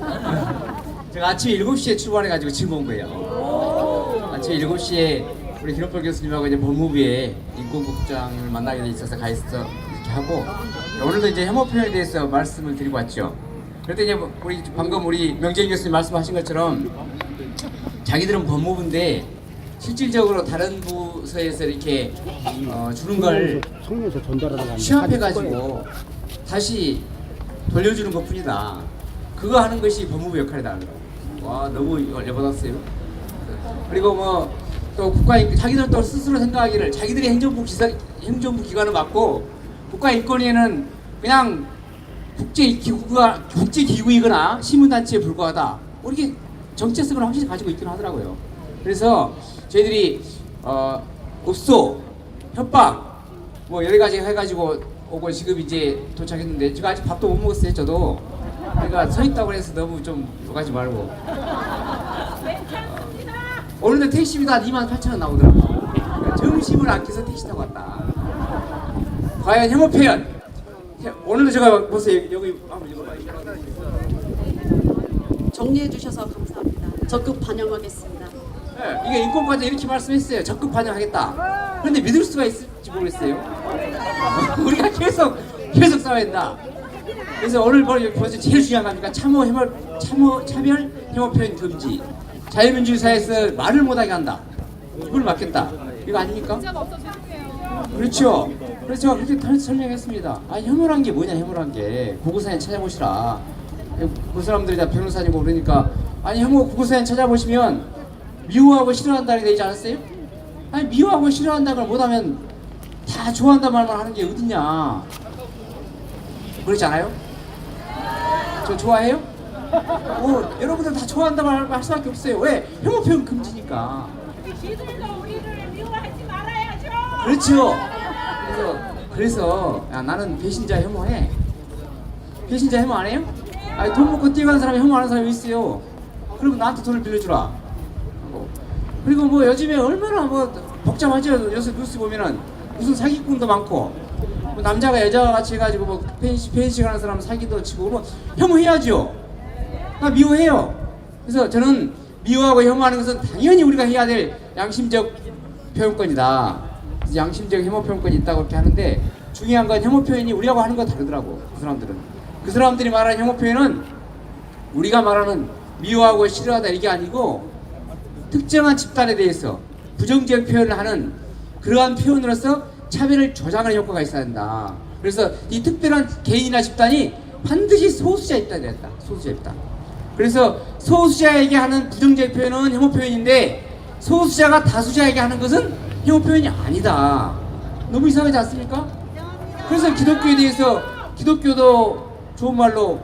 제가 아침 7시에 출발해가지고 지금 온 거예요. 아침 7시에 우리 김원철 교수님하고 이제 법무부의 인권국장을 만나게 돼 있어서 가 있어 이렇게 하고 오늘도 이제 혐오 표현에 대해서 말씀을 드리고 왔죠. 그런데 이제 우리 방금 우리 명재인 교수님 말씀하신 것처럼 자기들은 법무부인데 실질적으로 다른 부서에서 이렇게 주는 걸 취합해가지고 다시 돌려주는 것뿐이다. 그거 하는 것이 법무부 역할이다. 와, 너무 열받았어요. 그리고 뭐 또 국가인 자기들 또 스스로 생각하기를 자기들이 행정부 기관을 맡고 국가인권위에는 그냥 국제기구이거나 시민단체에 불과하다. 이렇게 정체성을 확실히 가지고 있긴 하더라고요. 그래서 저희들이 읍소, 협박 뭐 여러 가지 해가지고 오고 지금 이제 도착했는데 제가 아직 밥도 못 먹었어요. 저도. 그러니까 서 있다고 해서 너무 좀 욕하지 말고. 오늘도 택시비가 28,000원 나오더라고요. 그러니까 점심을 아껴서 택시 타고 왔다. 과연 혐오 표현. 오늘도 제가 보세요. 여기 한번 읽어봐요. 정리해 주셔서 감사합니다. 적극 반영하겠습니다. 네, 이게 인권과장 이렇게 말씀했어요. 적극 반영하겠다. 그런데 믿을 수가 있을지 모르겠어요. 우리가 계속 싸워야 된다. 그래서 오늘 벌써 제일 중요한 겁니까? 차별 혐오 표현 금지. 자유민주주의 사회에서 말을 못하게 한다. 이걸 막겠다. 이거 아닙니까? 그렇죠. 그래서 제가 그렇게 설명했습니다. 아, 혐오란 게 뭐냐, 혐오란 게. 구구사연 찾아보시라. 그 사람들이 다 변호사니고 그러니까, 아니, 혐오 구구사연 찾아보시면 미워하고 싫어한다는 게 되지 않았어요? 아니, 미워하고 싫어한다는 걸 못하면 다 좋아한다 말만 하는 게 어딨냐. 그렇지 않아요? 저 좋아해요? 여러분들 다 좋아한다 말할 수밖에 없어요. 왜? 혐오 표현 금지니까. 지들도 우리를 미워하지 말아야죠. 그렇죠. 그래서 야, 나는 배신자 혐오해. 배신자 혐오 안 해요? 아니, 돈 먹고 뛰어가는 사람이 혐오하는 사람이 있어요. 그리고 나한테 돈을 빌려주라. 그리고 뭐 요즘에 얼마나 뭐 복잡하죠. 요새 뉴스 보면은 무슨 사기꾼도 많고, 뭐 남자가 여자와 같이 해가지고 뭐 펜싱하는 사람 사기도 치고, 뭐 혐오해야죠. 나 미워해요. 그래서 저는 미워하고 혐오하는 것은 당연히 우리가 해야 될 양심적 표현권이다. 양심적 혐오 표현권이 있다고 그렇게 하는데, 중요한 건 혐오 표현이 우리하고 하는 건 다르더라고. 그 사람들은. 그 사람들이 말하는 혐오 표현은 우리가 말하는 미워하고 싫어하다 이게 아니고, 특정한 집단에 대해서 부정적 표현을 하는 그러한 표현으로서 차별을 조장하는 효과가 있어야 된다. 그래서 이 특별한 개인이나 집단이 반드시 소수자 집단이 된다. 소수자 집단. 그래서 소수자에게 하는 부정적 표현은 혐오 표현인데, 소수자가 다수자에게 하는 것은 혐오 표현이 아니다. 너무 이상하지 않습니까? 그래서 기독교에 대해서, 기독교도 좋은 말로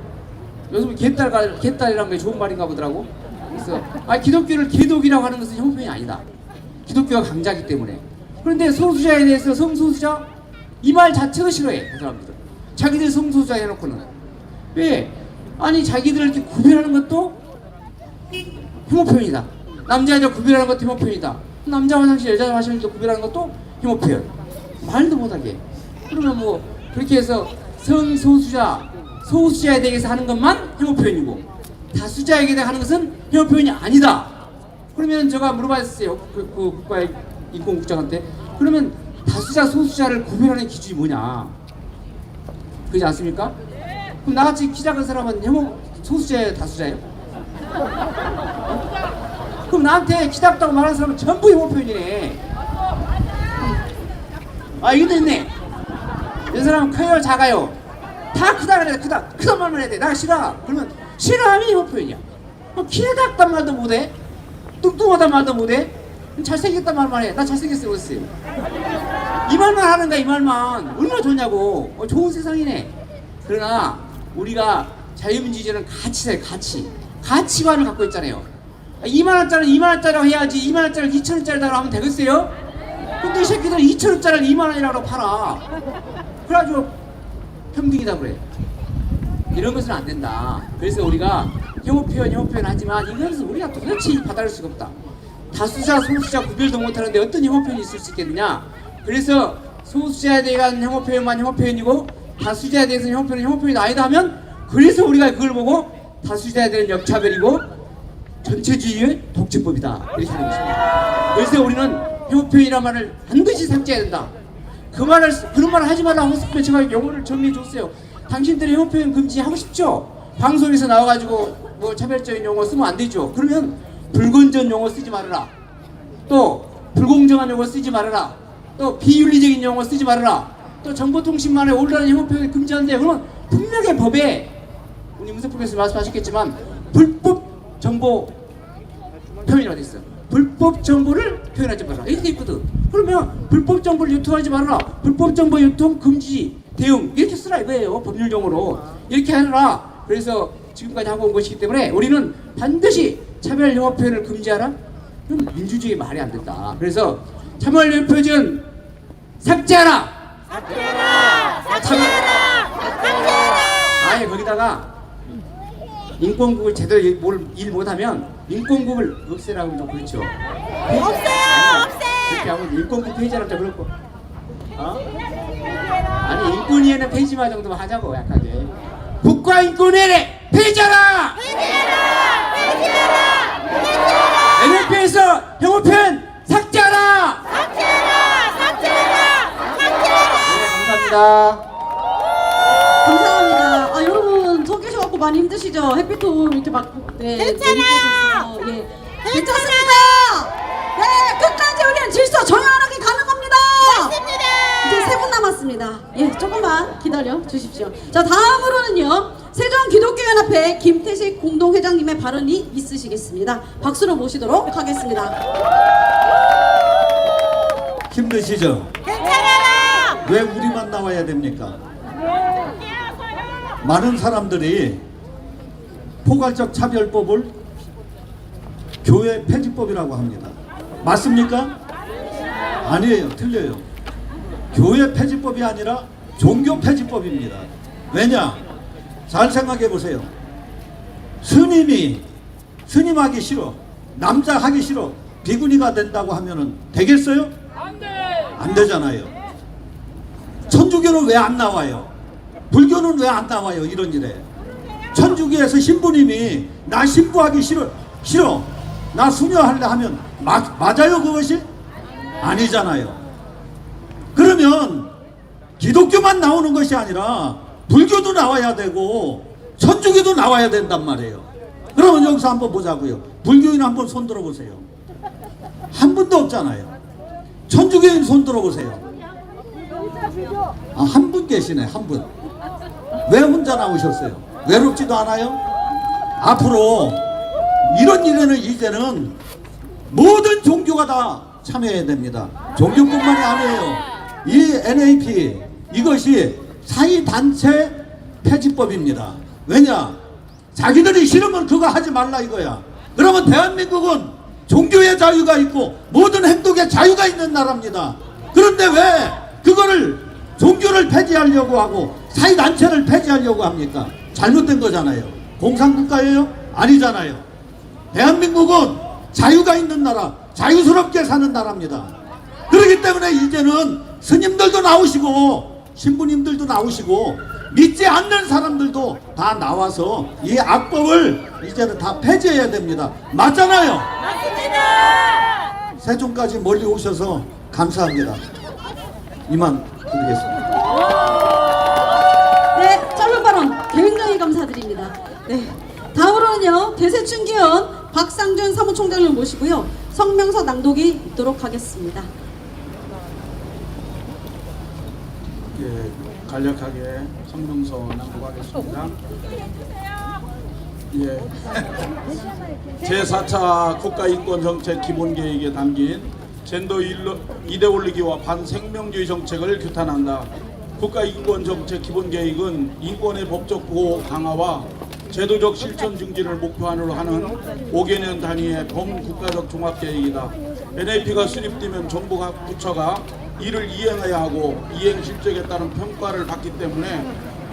요즘 개딸이라는 게 좋은 말인가 보더라고. 그래서 기독교를 개독이라고 하는 것은 혐오 표현이 아니다. 기독교가 강자이기 때문에. 그런데 소수자에 대해서 성소수자 이 말 자체도 싫어해. 그 사람들은 자기들 성소수자 해놓고는. 왜? 아니, 자기들을 이렇게 구별하는 것도 혐오 표현이다. 남자 여자 구별하는 것도 혐오 표현이다. 남자 화장실 여자 화장실도 구별하는 것도 혐오 표현. 말도 못하게. 그러면 뭐 그렇게 해서 성소수자 소수자에 대해서 하는 것만 혐오 표현이고, 다수자에게 하는 것은 혐오 표현이 아니다. 그러면 제가 물어봤어요. 그 국가의 인권국장한테. 그러면 다수자 소수자를 구별하는 기준이 뭐냐? 그렇지 않습니까? 그럼 나같이 키 작은 사람은 혐오 소수자예요, 다수자예요? 그럼 나한테 키 작다고 말하는 사람은 전부 혐오 표현이네. 이것도 있네. 이 사람은 커요, 작아요? 다 크다 그래. 크다 말만 해야 돼. 나 싫어. 그러면 싫어하면 혐오 표현이야. 키가 작단 말도 못해. 뚱뚱하단 말도 못해. 잘생겼단 말만 해. 나 잘생겼어요. 어딨어요? 이 말만 하는 거야. 이 말만. 얼마나 좋냐고. 좋은 세상이네. 그러나 우리가 자유민주주의는 가치사예요. 가치관을 갖고 있잖아요. 2만원짜리 2만원짜리라고 해야지 2만원짜리 2천원짜리라고 하면 되겠어요? 근데 이 새끼들 2천원짜리를 2만원이라고 팔아. 그래가지고 평등이다 그래. 이런 것은 안 된다. 그래서 우리가 혐오 표현 하지만 이것은 우리가 도대체 받아들일 수가 없다. 다수자 소수자 구별도 못하는데 어떤 혐오 표현이 있을 수 있겠느냐. 그래서 소수자에 대한 혐오 표현만 혐오 표현이고, 다수자에 대해서는 혐오 표현이 아니다 하면, 그래서 우리가 그걸 보고 다수자에 대한 역차별이고 전체주의의 독재법이다 이렇게 하는 것입니다. 그래서 우리는 혐오 표현이라는 말을 반드시 삭제해야 된다. 그런 말을 하지 말라고 했으면 제가 영어를 정리해 줬어요. 당신들이 혐오 표현 금지하고 싶죠? 방송에서 나와가지고 뭐 차별적인 용어 쓰면 안 되죠. 그러면 불건전 용어 쓰지 말아라. 또 불공정한 용어 쓰지 말아라. 또 비윤리적인 용어 쓰지 말아라. 또 정보통신망에 올라가는 혐오 표현을 금지하는데, 그러면 분명히 법에, 우리 문세prof에서 말씀하셨겠지만 불법 정보 표현이라고 돼 있어요. 불법 정보를 표현하지 말아라 이렇게 돼 있거든. 그러면 불법 정보를 유통하지 말아라. 불법 정보 유통 금지 대응 이렇게 쓰라 이거예요. 법률용어로 이렇게 하라. 그래서 지금까지 하고 온 것이기 때문에 우리는 반드시 차별 혐오 표현을 금지하라. 그럼 민주주의 말이 안 된다. 그래서 차별 혐오 표현 삭제하라. 아예 거기다가 인권국을 제대로 일 못하면 인권국을 없애라고 좀 그렇죠. 없애요. 그렇게 하면 인권국 폐지하라고 그렇고. 아니 인권위원회 폐지마 정도만 하자고 약하게. 국가인권위원회 폐지하라. 국회에서 혐오편 삭제하라! 감사합니다. 감사합니다. 아, 여러분 서 계셔갖고 많이 힘드시죠? 햇빛도 이렇게 막 괜찮아요. 예, 괜찮습니다. 네, 끝까지 우리는 질서 정연하게 가는 겁니다. 맞습니다. 이제 3분 남았습니다. 예, 조금만 기다려 주십시오. 자, 다음으로는요, 세종기독교연합회 김태식 공동회장님의 발언이 있으시겠습니다. 박수로 모시도록 하겠습니다. 힘드시죠? 괜찮아요. 왜 우리만 나와야 됩니까? 많은 사람들이 포괄적 차별법을 교회 폐지법이라고 합니다. 맞습니까? 아니에요. 틀려요. 교회 폐지법이 아니라 종교 폐지법입니다. 왜냐? 잘 생각해 보세요. 스님이 스님하기 싫어, 남자 하기 싫어, 비구니가 된다고 하면은 되겠어요? 안 되잖아요. 천주교는 왜 안 나와요? 불교는 왜 안 나와요? 이런 일에 천주교에서 신부님이 나 신부하기 싫어 나 수녀할래 하면 맞아요? 그것이? 아니잖아요. 그러면 기독교만 나오는 것이 아니라 불교도 나와야 되고 천주교도 나와야 된단 말이에요. 그러면 여기서 한번 보자고요. 불교인 한번 손 들어보세요. 한 분도 없잖아요. 천주교인 손 들어보세요. 아, 한 분 계시네. 한 분. 왜 혼자 나오셨어요? 외롭지도 않아요? 앞으로 이런 일에는 이제는 모든 종교가 다 참여해야 됩니다. 종교뿐만이 아니에요. 이 NAP 이것이 사이단체 폐지법입니다. 왜냐? 자기들이 싫으면 그거 하지 말라 이거야. 그러면 대한민국은 종교의 자유가 있고 모든 행동의 자유가 있는 나라입니다. 그런데 왜 그거를 종교를 폐지하려고 하고 사이단체를 폐지하려고 합니까? 잘못된 거잖아요. 공산국가예요? 아니잖아요. 대한민국은 자유가 있는 나라, 자유스럽게 사는 나라입니다. 그렇기 때문에 이제는 스님들도 나오시고 신부님들도 나오시고 믿지 않는 사람들도 다 나와서 이 악법을 이제는 다 폐지해야 됩니다. 맞잖아요. 맞습니다. 세종까지 멀리 오셔서 감사합니다. 이만 드리겠습니다. 네, 짧은 발언 굉장히 감사드립니다. 네, 다음으로는요, 대세춘기원 박상준 사무총장을 모시고요, 성명서 낭독이 있도록 하겠습니다. 예, 간략하게 성명서 낭독하겠습니다. 예, 제4차 국가인권정책 기본계획에 담긴 젠더 이데올로기와 반생명주의 정책을 규탄한다. 국가인권정책 기본계획은 인권의 법적 보호 강화와 제도적 실천 증진을 목표로 하는 5개년 단위의 범국가적 종합계획이다. NAP가 수립되면 정부 각 부처가 이를 이행해야 하고 이행 실적에 따른 평가를 받기 때문에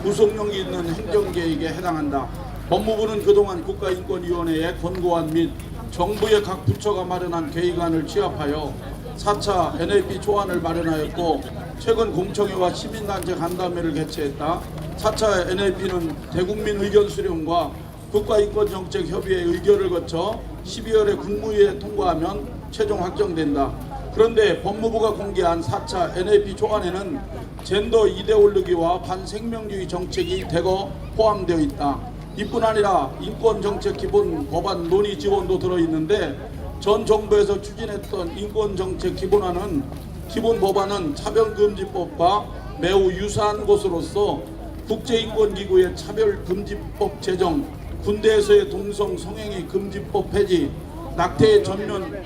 구속력 있는 행정계획에 해당한다. 법무부는 그동안 국가인권위원회의 권고안 및 정부의 각 부처가 마련한 계획안을 취합하여 4차 NAP 초안을 마련하였고 최근 공청회와 시민단체 간담회를 개최했다. 4차 NAP는 대국민 의견 수렴과 국가인권정책협의회 의결을 거쳐 12월에 국무회에 통과하면 최종 확정된다. 그런데 법무부가 공개한 4차 NAP 초안에는 젠더 이데올로기와 반생명주의 정책이 대거 포함되어 있다. 이뿐 아니라 인권정책 기본 법안 논의 지원도 들어있는데 전 정부에서 추진했던 인권정책 기본안은 기본 법안은 차별금지법과 매우 유사한 것으로서 국제인권기구의 차별금지법 제정, 군대에서의 동성 성행위 금지법 폐지, 낙태 전면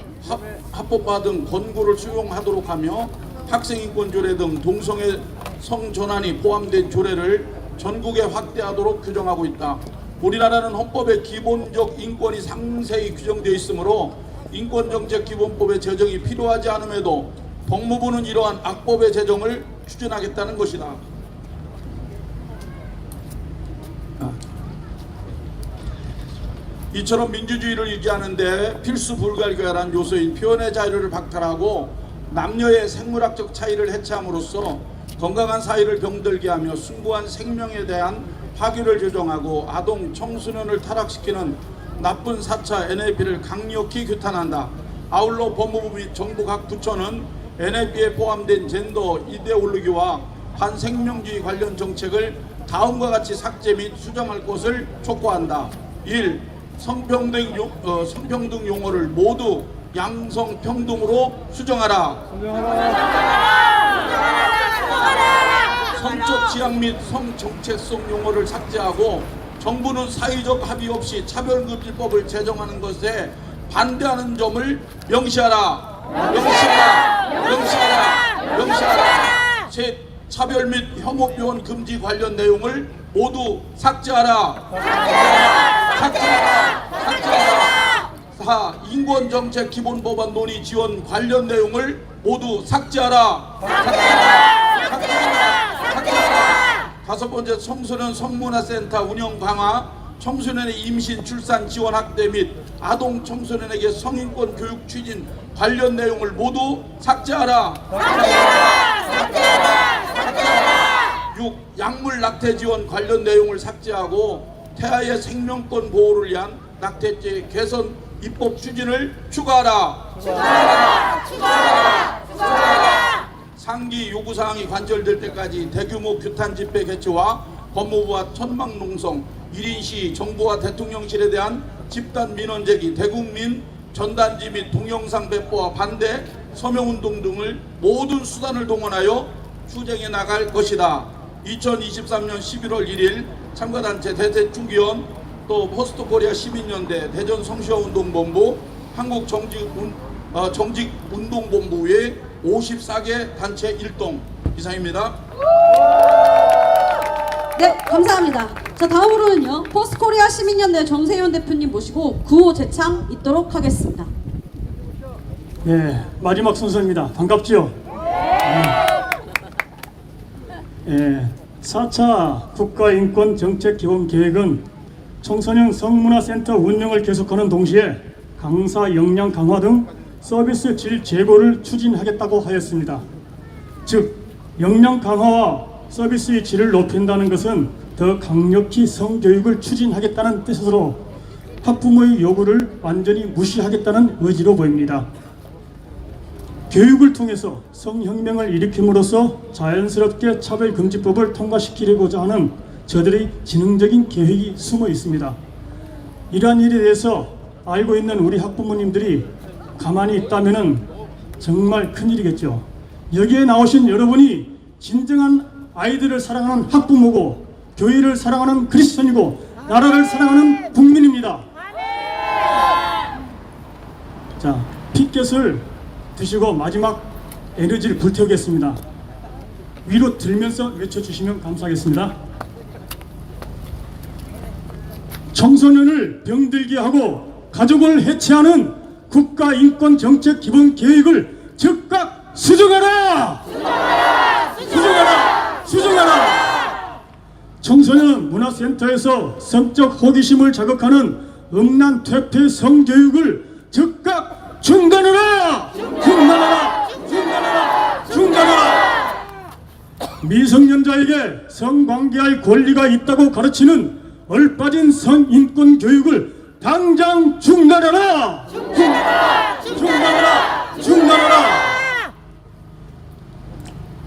합법화 등 권고를 수용하도록 하며 학생인권조례 등 동성애 성전환이 포함된 조례를 전국에 확대하도록 규정하고 있다. 우리나라는 헌법에 기본적 인권이 상세히 규정되어 있으므로 인권정책기본법의 제정이 필요하지 않음에도 법무부는 이러한 악법의 제정을 추진하겠다는 것이다. 이처럼 민주주의를 유지하는 데 필수 불가결한 요소인 표현의 자유를 박탈하고 남녀의 생물학적 차이를 해체함으로써 건강한 사회를 병들게 하며 숭고한 생명에 대한 파괴를 조정하고 아동 청소년을 타락시키는 나쁜 4차 NAP를 강력히 규탄한다. 아울러 법무부 및 정부 각 부처는 NAP에 포함된 젠더 이데올로기와 반생명주의 관련 정책을 다음과 같이 삭제 및 수정할 것을 촉구한다. 1. 성평등 용어를 모두 양성평등으로 수정하라. 성적 지향 및 성정체성 용어를 삭제하고 정부는 사회적 합의 없이 차별금지법을 제정하는 것에 반대하는 점을 명시하라. 명시하라. 셋. 차별 및 혐오 표현 금지 관련 내용을 모두 삭제하라. 4. 인권정책 기본법안 논의 지원 관련 내용을 모두 삭제하라. 5. 청소년 성문화센터 운영 강화, 청소년의 임신, 출산 지원 확대 및 아동 청소년에게 성인권 교육 추진 관련 내용을 모두 삭제하라. 6. 약물 낙태 지원 관련 내용을 삭제하고 태아의 생명권 보호를 위한 낙태죄 개선 입법 추진을 추가하라. 상기 요구사항이 관철될 때까지 대규모 규탄 집회 개최와 법무부와 천막농성, 1인시 정부와 대통령실에 대한 집단 민원 제기, 대국민 전단지 및 동영상 배포와 반대, 서명운동 등을 모든 수단을 동원하여 추진해 나갈 것이다. 2023년 11월 1일 참가단체 대대중기원, 또 포스트코리아 시민연대, 대전 성시화운동본부, 한국정직운동본부 외 54개 단체 일동. 이상입니다. 네, 감사합니다. 자, 다음으로는요, 포스코리아 시민연대 정세현 대표님 모시고 구호 제참 있도록 하겠습니다. 네, 마지막 순서입니다. 반갑지요? 네. 4차 국가인권정책기본계획은 청소년 성문화센터 운영을 계속하는 동시에 강사 역량 강화 등 서비스 질 제고를 추진하겠다고 하였습니다. 즉, 역량 강화와 서비스의 질을 높인다는 것은 더 강력히 성교육을 추진하겠다는 뜻으로 학부모의 요구를 완전히 무시하겠다는 의지로 보입니다. 교육을 통해서 성혁명을 일으킴으로써 자연스럽게 차별금지법을 통과시키려고자 하는 저들의 지능적인 계획이 숨어 있습니다. 이러한 일에 대해서 알고 있는 우리 학부모님들이 가만히 있다면 정말 큰일이겠죠. 여기에 나오신 여러분이 진정한 아이들을 사랑하는 학부모고 교회를 사랑하는 크리스천이고 나라를 사랑하는 국민입니다. 자, 피켓을 드시고 마지막 에너지를 불태우겠습니다. 위로 들면서 외쳐주시면 감사하겠습니다. 청소년을 병들게 하고 가족을 해체하는 국가인권정책기본계획을 즉각 수정하라! 수정하라! 청소년 문화센터에서 성적 호기심을 자극하는 음란 퇴폐 성교육을 즉각 중단하라! 미성년자에게 성관계할 권리가 있다고 가르치는 얼빠진 성인권 교육을 당장 중단하라!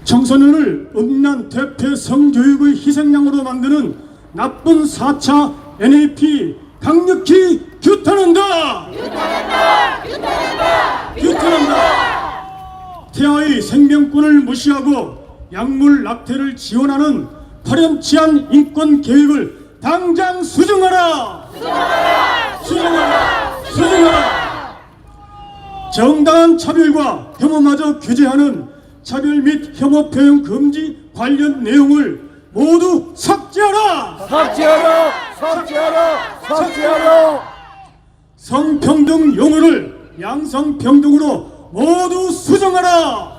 청소년을 음란 퇴폐 성교육의 희생양으로 만드는 나쁜 4차 NAP 강력히 규탄한다! 태아의 생명권을 무시하고 약물 낙태를 지원하는 파렴치한 인권 계획을 당장 수정하라! 정당한 차별과 혐오마저 규제하는 차별 및 혐오 표현 금지 관련 내용을 모두 삭제하라! 성평등 용어를 양성평등으로 모두 수정하라!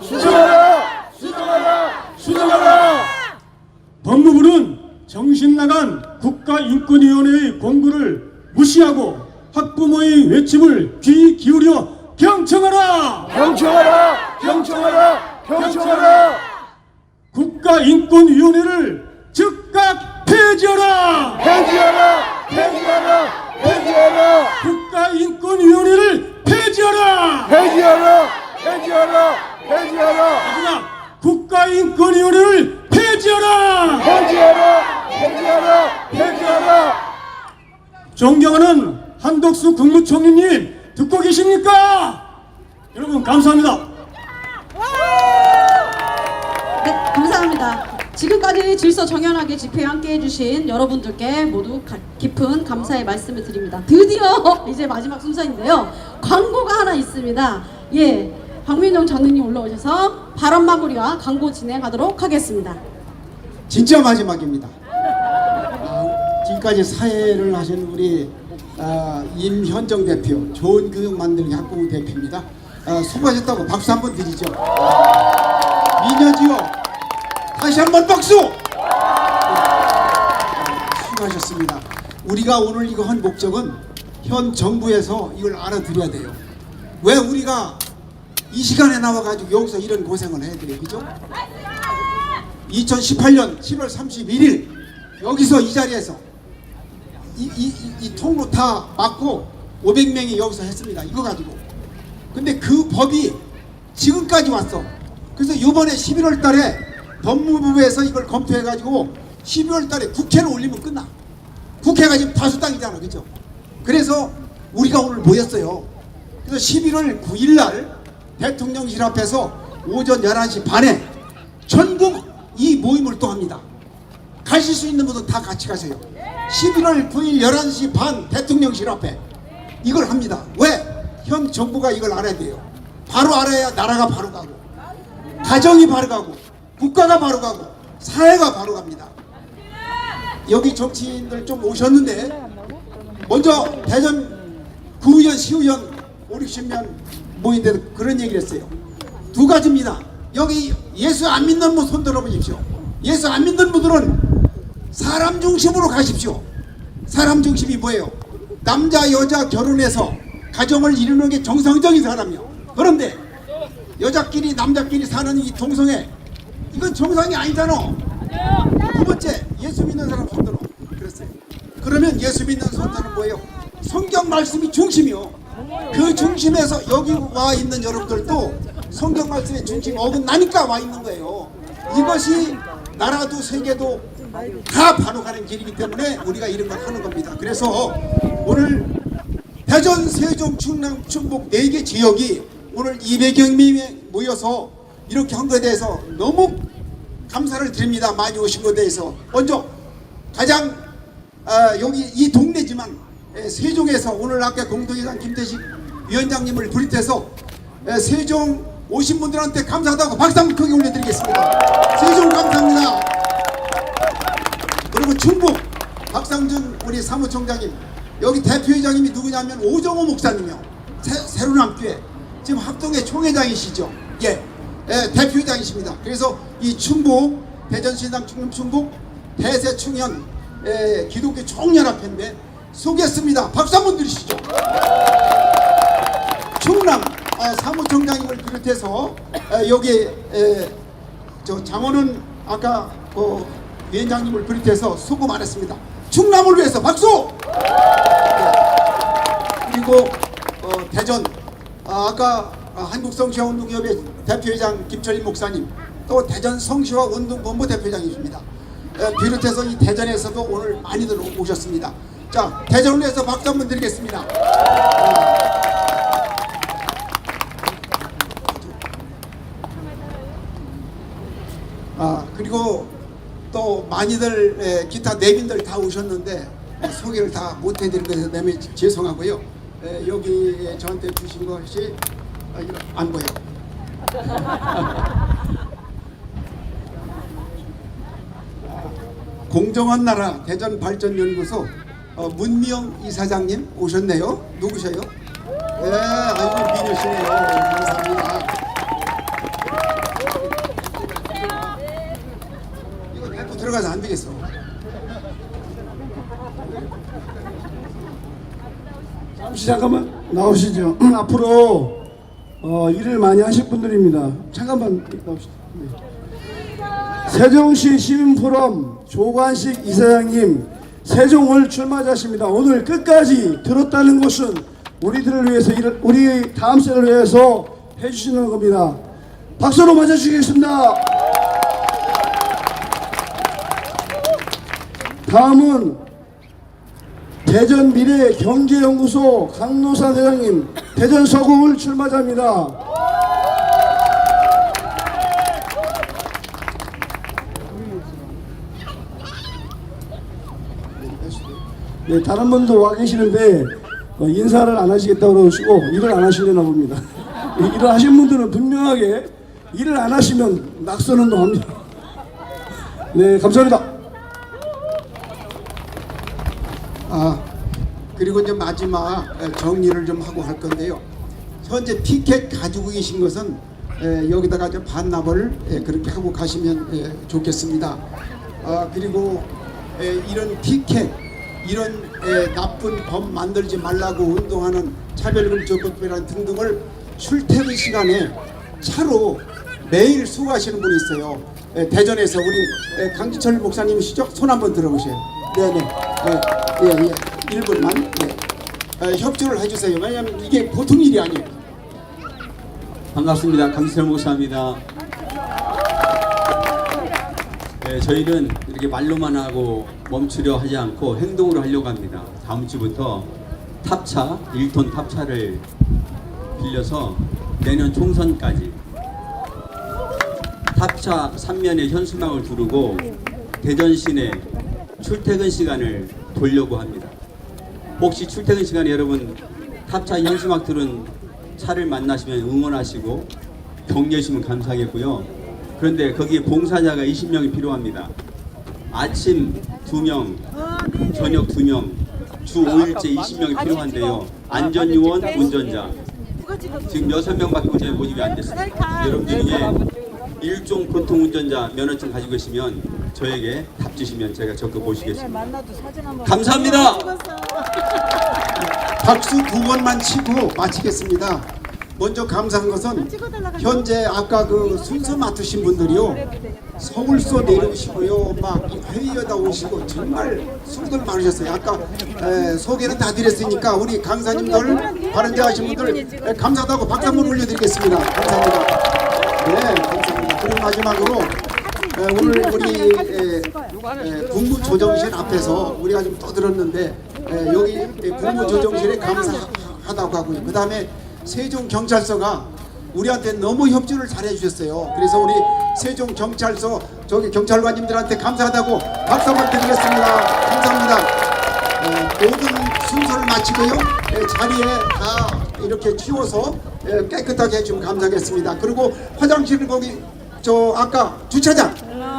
법무부는 정신나간 국가인권위원회의 공고를 무시하고 학부모의 외침을 귀 기울여 경청하라! 국가인권위원회를 즉각 폐지하라! 국가인권위원회를 폐지하라! 존경하는 한덕수 국무총리님 듣고 계십니까? 여러분 감사합니다. 네, 감사합니다. 지금까지 질서 정연하게 집회에 함께 해주신 여러분들께 모두 깊은 감사의 말씀을 드립니다. 드디어 이제 마지막 순서인데요. 광고가 하나 있습니다. 예, 박민정 장로님 올라오셔서 발언 마무리와 광고 진행하도록 하겠습니다. 진짜 마지막입니다. 지금까지 사회를 하신 우리 임현정 대표, 좋은 교육 만들기 학부모 대표입니다. 수고하셨다고 박수 한번 드리죠. 미녀지요, 다시 한번 박수. 수고하셨습니다. 우리가 오늘 이거 한 목적은 현 정부에서 이걸 알아들여야 돼요. 왜 우리가 이 시간에 나와가지고 여기서 이런 고생을 해야 돼요, 그죠? 2018년 7월 31일 여기서 이 자리에서 이 통로 다 막고 500명이 여기서 했습니다. 이거 가지고. 근데 그 법이 지금까지 왔어. 그래서 이번에 11월 달에 법무부에서 이걸 검토해가지고 12월 달에 국회로 올리면 끝나. 국회가 지금 다수당이잖아, 그죠? 그래서 우리가 오늘 모였어요. 그래서 11월 9일 날 대통령실 앞에서 오전 11시 반에 전국 이 모임을 또 합니다. 가실 수 있는 분은 다 같이 가세요. 11월 9일 11시 반 대통령실 앞에 이걸 합니다. 왜? 현 정부가 이걸 알아야 돼요. 바로 알아야 나라가 바로 가고, 가정이 바로 가고, 국가가 바로 가고, 사회가 바로 갑니다. 여기 정치인들 좀 오셨는데 먼저 대전 구의원, 시의원 5, 60명 모인데도 그런 얘기를 했어요. 두 가지입니다. 여기 예수 안 믿는 분 손 들어보십시오. 예수 안 믿는 분들은 사람 중심으로 가십시오. 사람 중심이 뭐예요? 남자 여자 결혼해서 가정을 이루는 게 정상적인 사람이요. 그런데 여자끼리 남자끼리 사는 이 동성애, 이건 정상이 아니잖아. 두 번째, 예수 믿는 사람 손 들어. 그랬어요. 그러면 예수 믿는 손들은 뭐예요? 성경 말씀이 중심이요. 그 중심에서 여기 와 있는 여러분들도 성경 말씀의 중심 어긋나니까 와 있는 거예요. 이것이 나라도 세계도 다 바로 가는 길이기 때문에 우리가 이런 걸 하는 겁니다. 그래서 오늘 대전, 세종, 충남, 충북 4개 지역이 오늘 200여 명이 모여서 이렇게 한 것에 대해서 너무 감사를 드립니다. 많이 오신 것에 대해서. 먼저 가장 여기 이 동네지만 세종에서 오늘 아까 공동회장 김태식 위원장님을 비롯해서 세종 오신 분들한테 감사하다고 박수 한번 크게 올려드리겠습니다. 세종 감사합니다. 그리고 충북 박상준 우리 사무총장님, 여기 대표회장님이 누구냐면 오정호 목사님이요. 새로남교회 지금 합동의 총회장이시죠. 예, 대표회장이십니다. 그래서 이 충북 대전신당 충북 대세충현 기독교 총연합회인데 소개했습니다. 박수 한번 드리시죠. 충남 사무총장님을 비롯해서 여기 저 장원은 아까 위원장님을 비롯해서 수고 많았습니다. 충남을 위해서 박수! 그리고 대전 아까 한국성시화운동협의 대표회장 김철인 목사님, 또 대전 성시화운동본부 대표장이십니다. 비롯해서 이 대전에서도 오늘 많이들 오셨습니다. 자, 대전을 위해서 박수 한번 드리겠습니다. 그리고 또 많이들 기타 내빈들 다 오셨는데 소개를 다 못 해드린 것에 대해 죄송하고요. 여기 저한테 주신 것이 안 보여. 공정한 나라 대전발전연구소 문미영 이사장님 오셨네요. 누구셔요? 아이고 미녀시네요. 감사합니다. 이거 데리고 들어가서 안 되겠어. 잠시 잠깐만 나오시죠. 앞으로 일을 많이 하실 분들입니다. 잠깐만 나오시죠. 네. 세종시 시민포럼 조관식 이사장님, 세종을 출마자십니다. 오늘 끝까지 들었다는 것은 우리들을 위해서 우리 다음 세대를 위해서 해주시는 겁니다. 박수로 맞아주시겠습니다. 다음은 대전 미래 경제연구소 강노사 대장님 대전 서구을 출마자입니다. 네, 다른 분도 와 계시는데 인사를 안 하시겠다고 그러시고 일을 안 하시려나 봅니다. 일을 하신 분들은 분명하게 일을 안 하시면 낙선운동합니다. 네, 감사합니다. 그리고 이제 마지막 정리를 좀 하고 할 건데요. 현재 티켓 가지고 계신 것은 여기다가 이제 반납을 그렇게 하고 가시면 좋겠습니다. 그리고 이런 티켓, 이런 나쁜 법 만들지 말라고 운동하는 차별금지법이라는 등등을 출퇴근 시간에 차로 매일 수고하시는 분이 있어요. 대전에서 우리 강지철 목사님이시죠? 손 한번 들어보세요. 네네. 예. 1분만 협조를 해주세요. 왜냐하면 이게 보통 일이 아니에요. 반갑습니다. 강지철 목사입니다. 저희는 이렇게 말로만 하고 멈추려 하지 않고 행동으로 하려고 합니다. 다음 주부터 탑차, 1톤 탑차를 빌려서 내년 총선까지 탑차 3면에 현수막을 두르고 대전 시내 출퇴근 시간을 돌려고 합니다. 혹시 출퇴근 시간에 여러분 탑차 현수막 들은 차를 만나시면 응원하시고 격려하시면 감사하겠고요. 그런데 거기에 봉사자가 20명이 필요합니다. 아침 2명, 저녁 2명, 주 5일째 20명이 필요한데요. 안전요원, 운전자 지금 6명밖에 저희 모집이 안 됐습니다. 여러분 중에 일종 보통 운전자 면허증 가지고 계시면 저에게 답 주시면 제가 적극 모시겠습니다. 감사합니다. 박수 2번만 치고 마치겠습니다. 먼저 감사한 것은 현재 아까 그 순서 맡으신 분들이요, 서울서 내려오시고요, 막 회의에다 오시고 정말 수고들 많으셨어요. 아까 소개는 다 드렸으니까 우리 강사님들, 발언자 하신 분들 감사하다고 박수 한번 올려드리겠습니다. 감사합니다. 네, 감사합니다. 그리고 마지막으로 오늘 우리 국무조정실 앞에서 우리가 좀 떠들었는데 여기 국무조정실에 감사하다고 하고요. 그 다음에 세종경찰서가 우리한테 너무 협조를 잘 해주셨어요. 그래서 우리 세종경찰서 저기 경찰관님들한테 감사하다고 박수 한번 드리겠습니다. 감사합니다. 모든 순서를 마치고요, 자리에 다 이렇게 치워서 깨끗하게 해주면 감사하겠습니다. 그리고 화장실은 거기 저 아까 주차장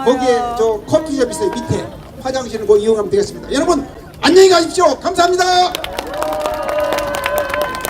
거기에 저 커피숍 있어요. 밑에 화장실은 거기 이용하면 되겠습니다. 여러분 안녕히 가십시오. 감사합니다.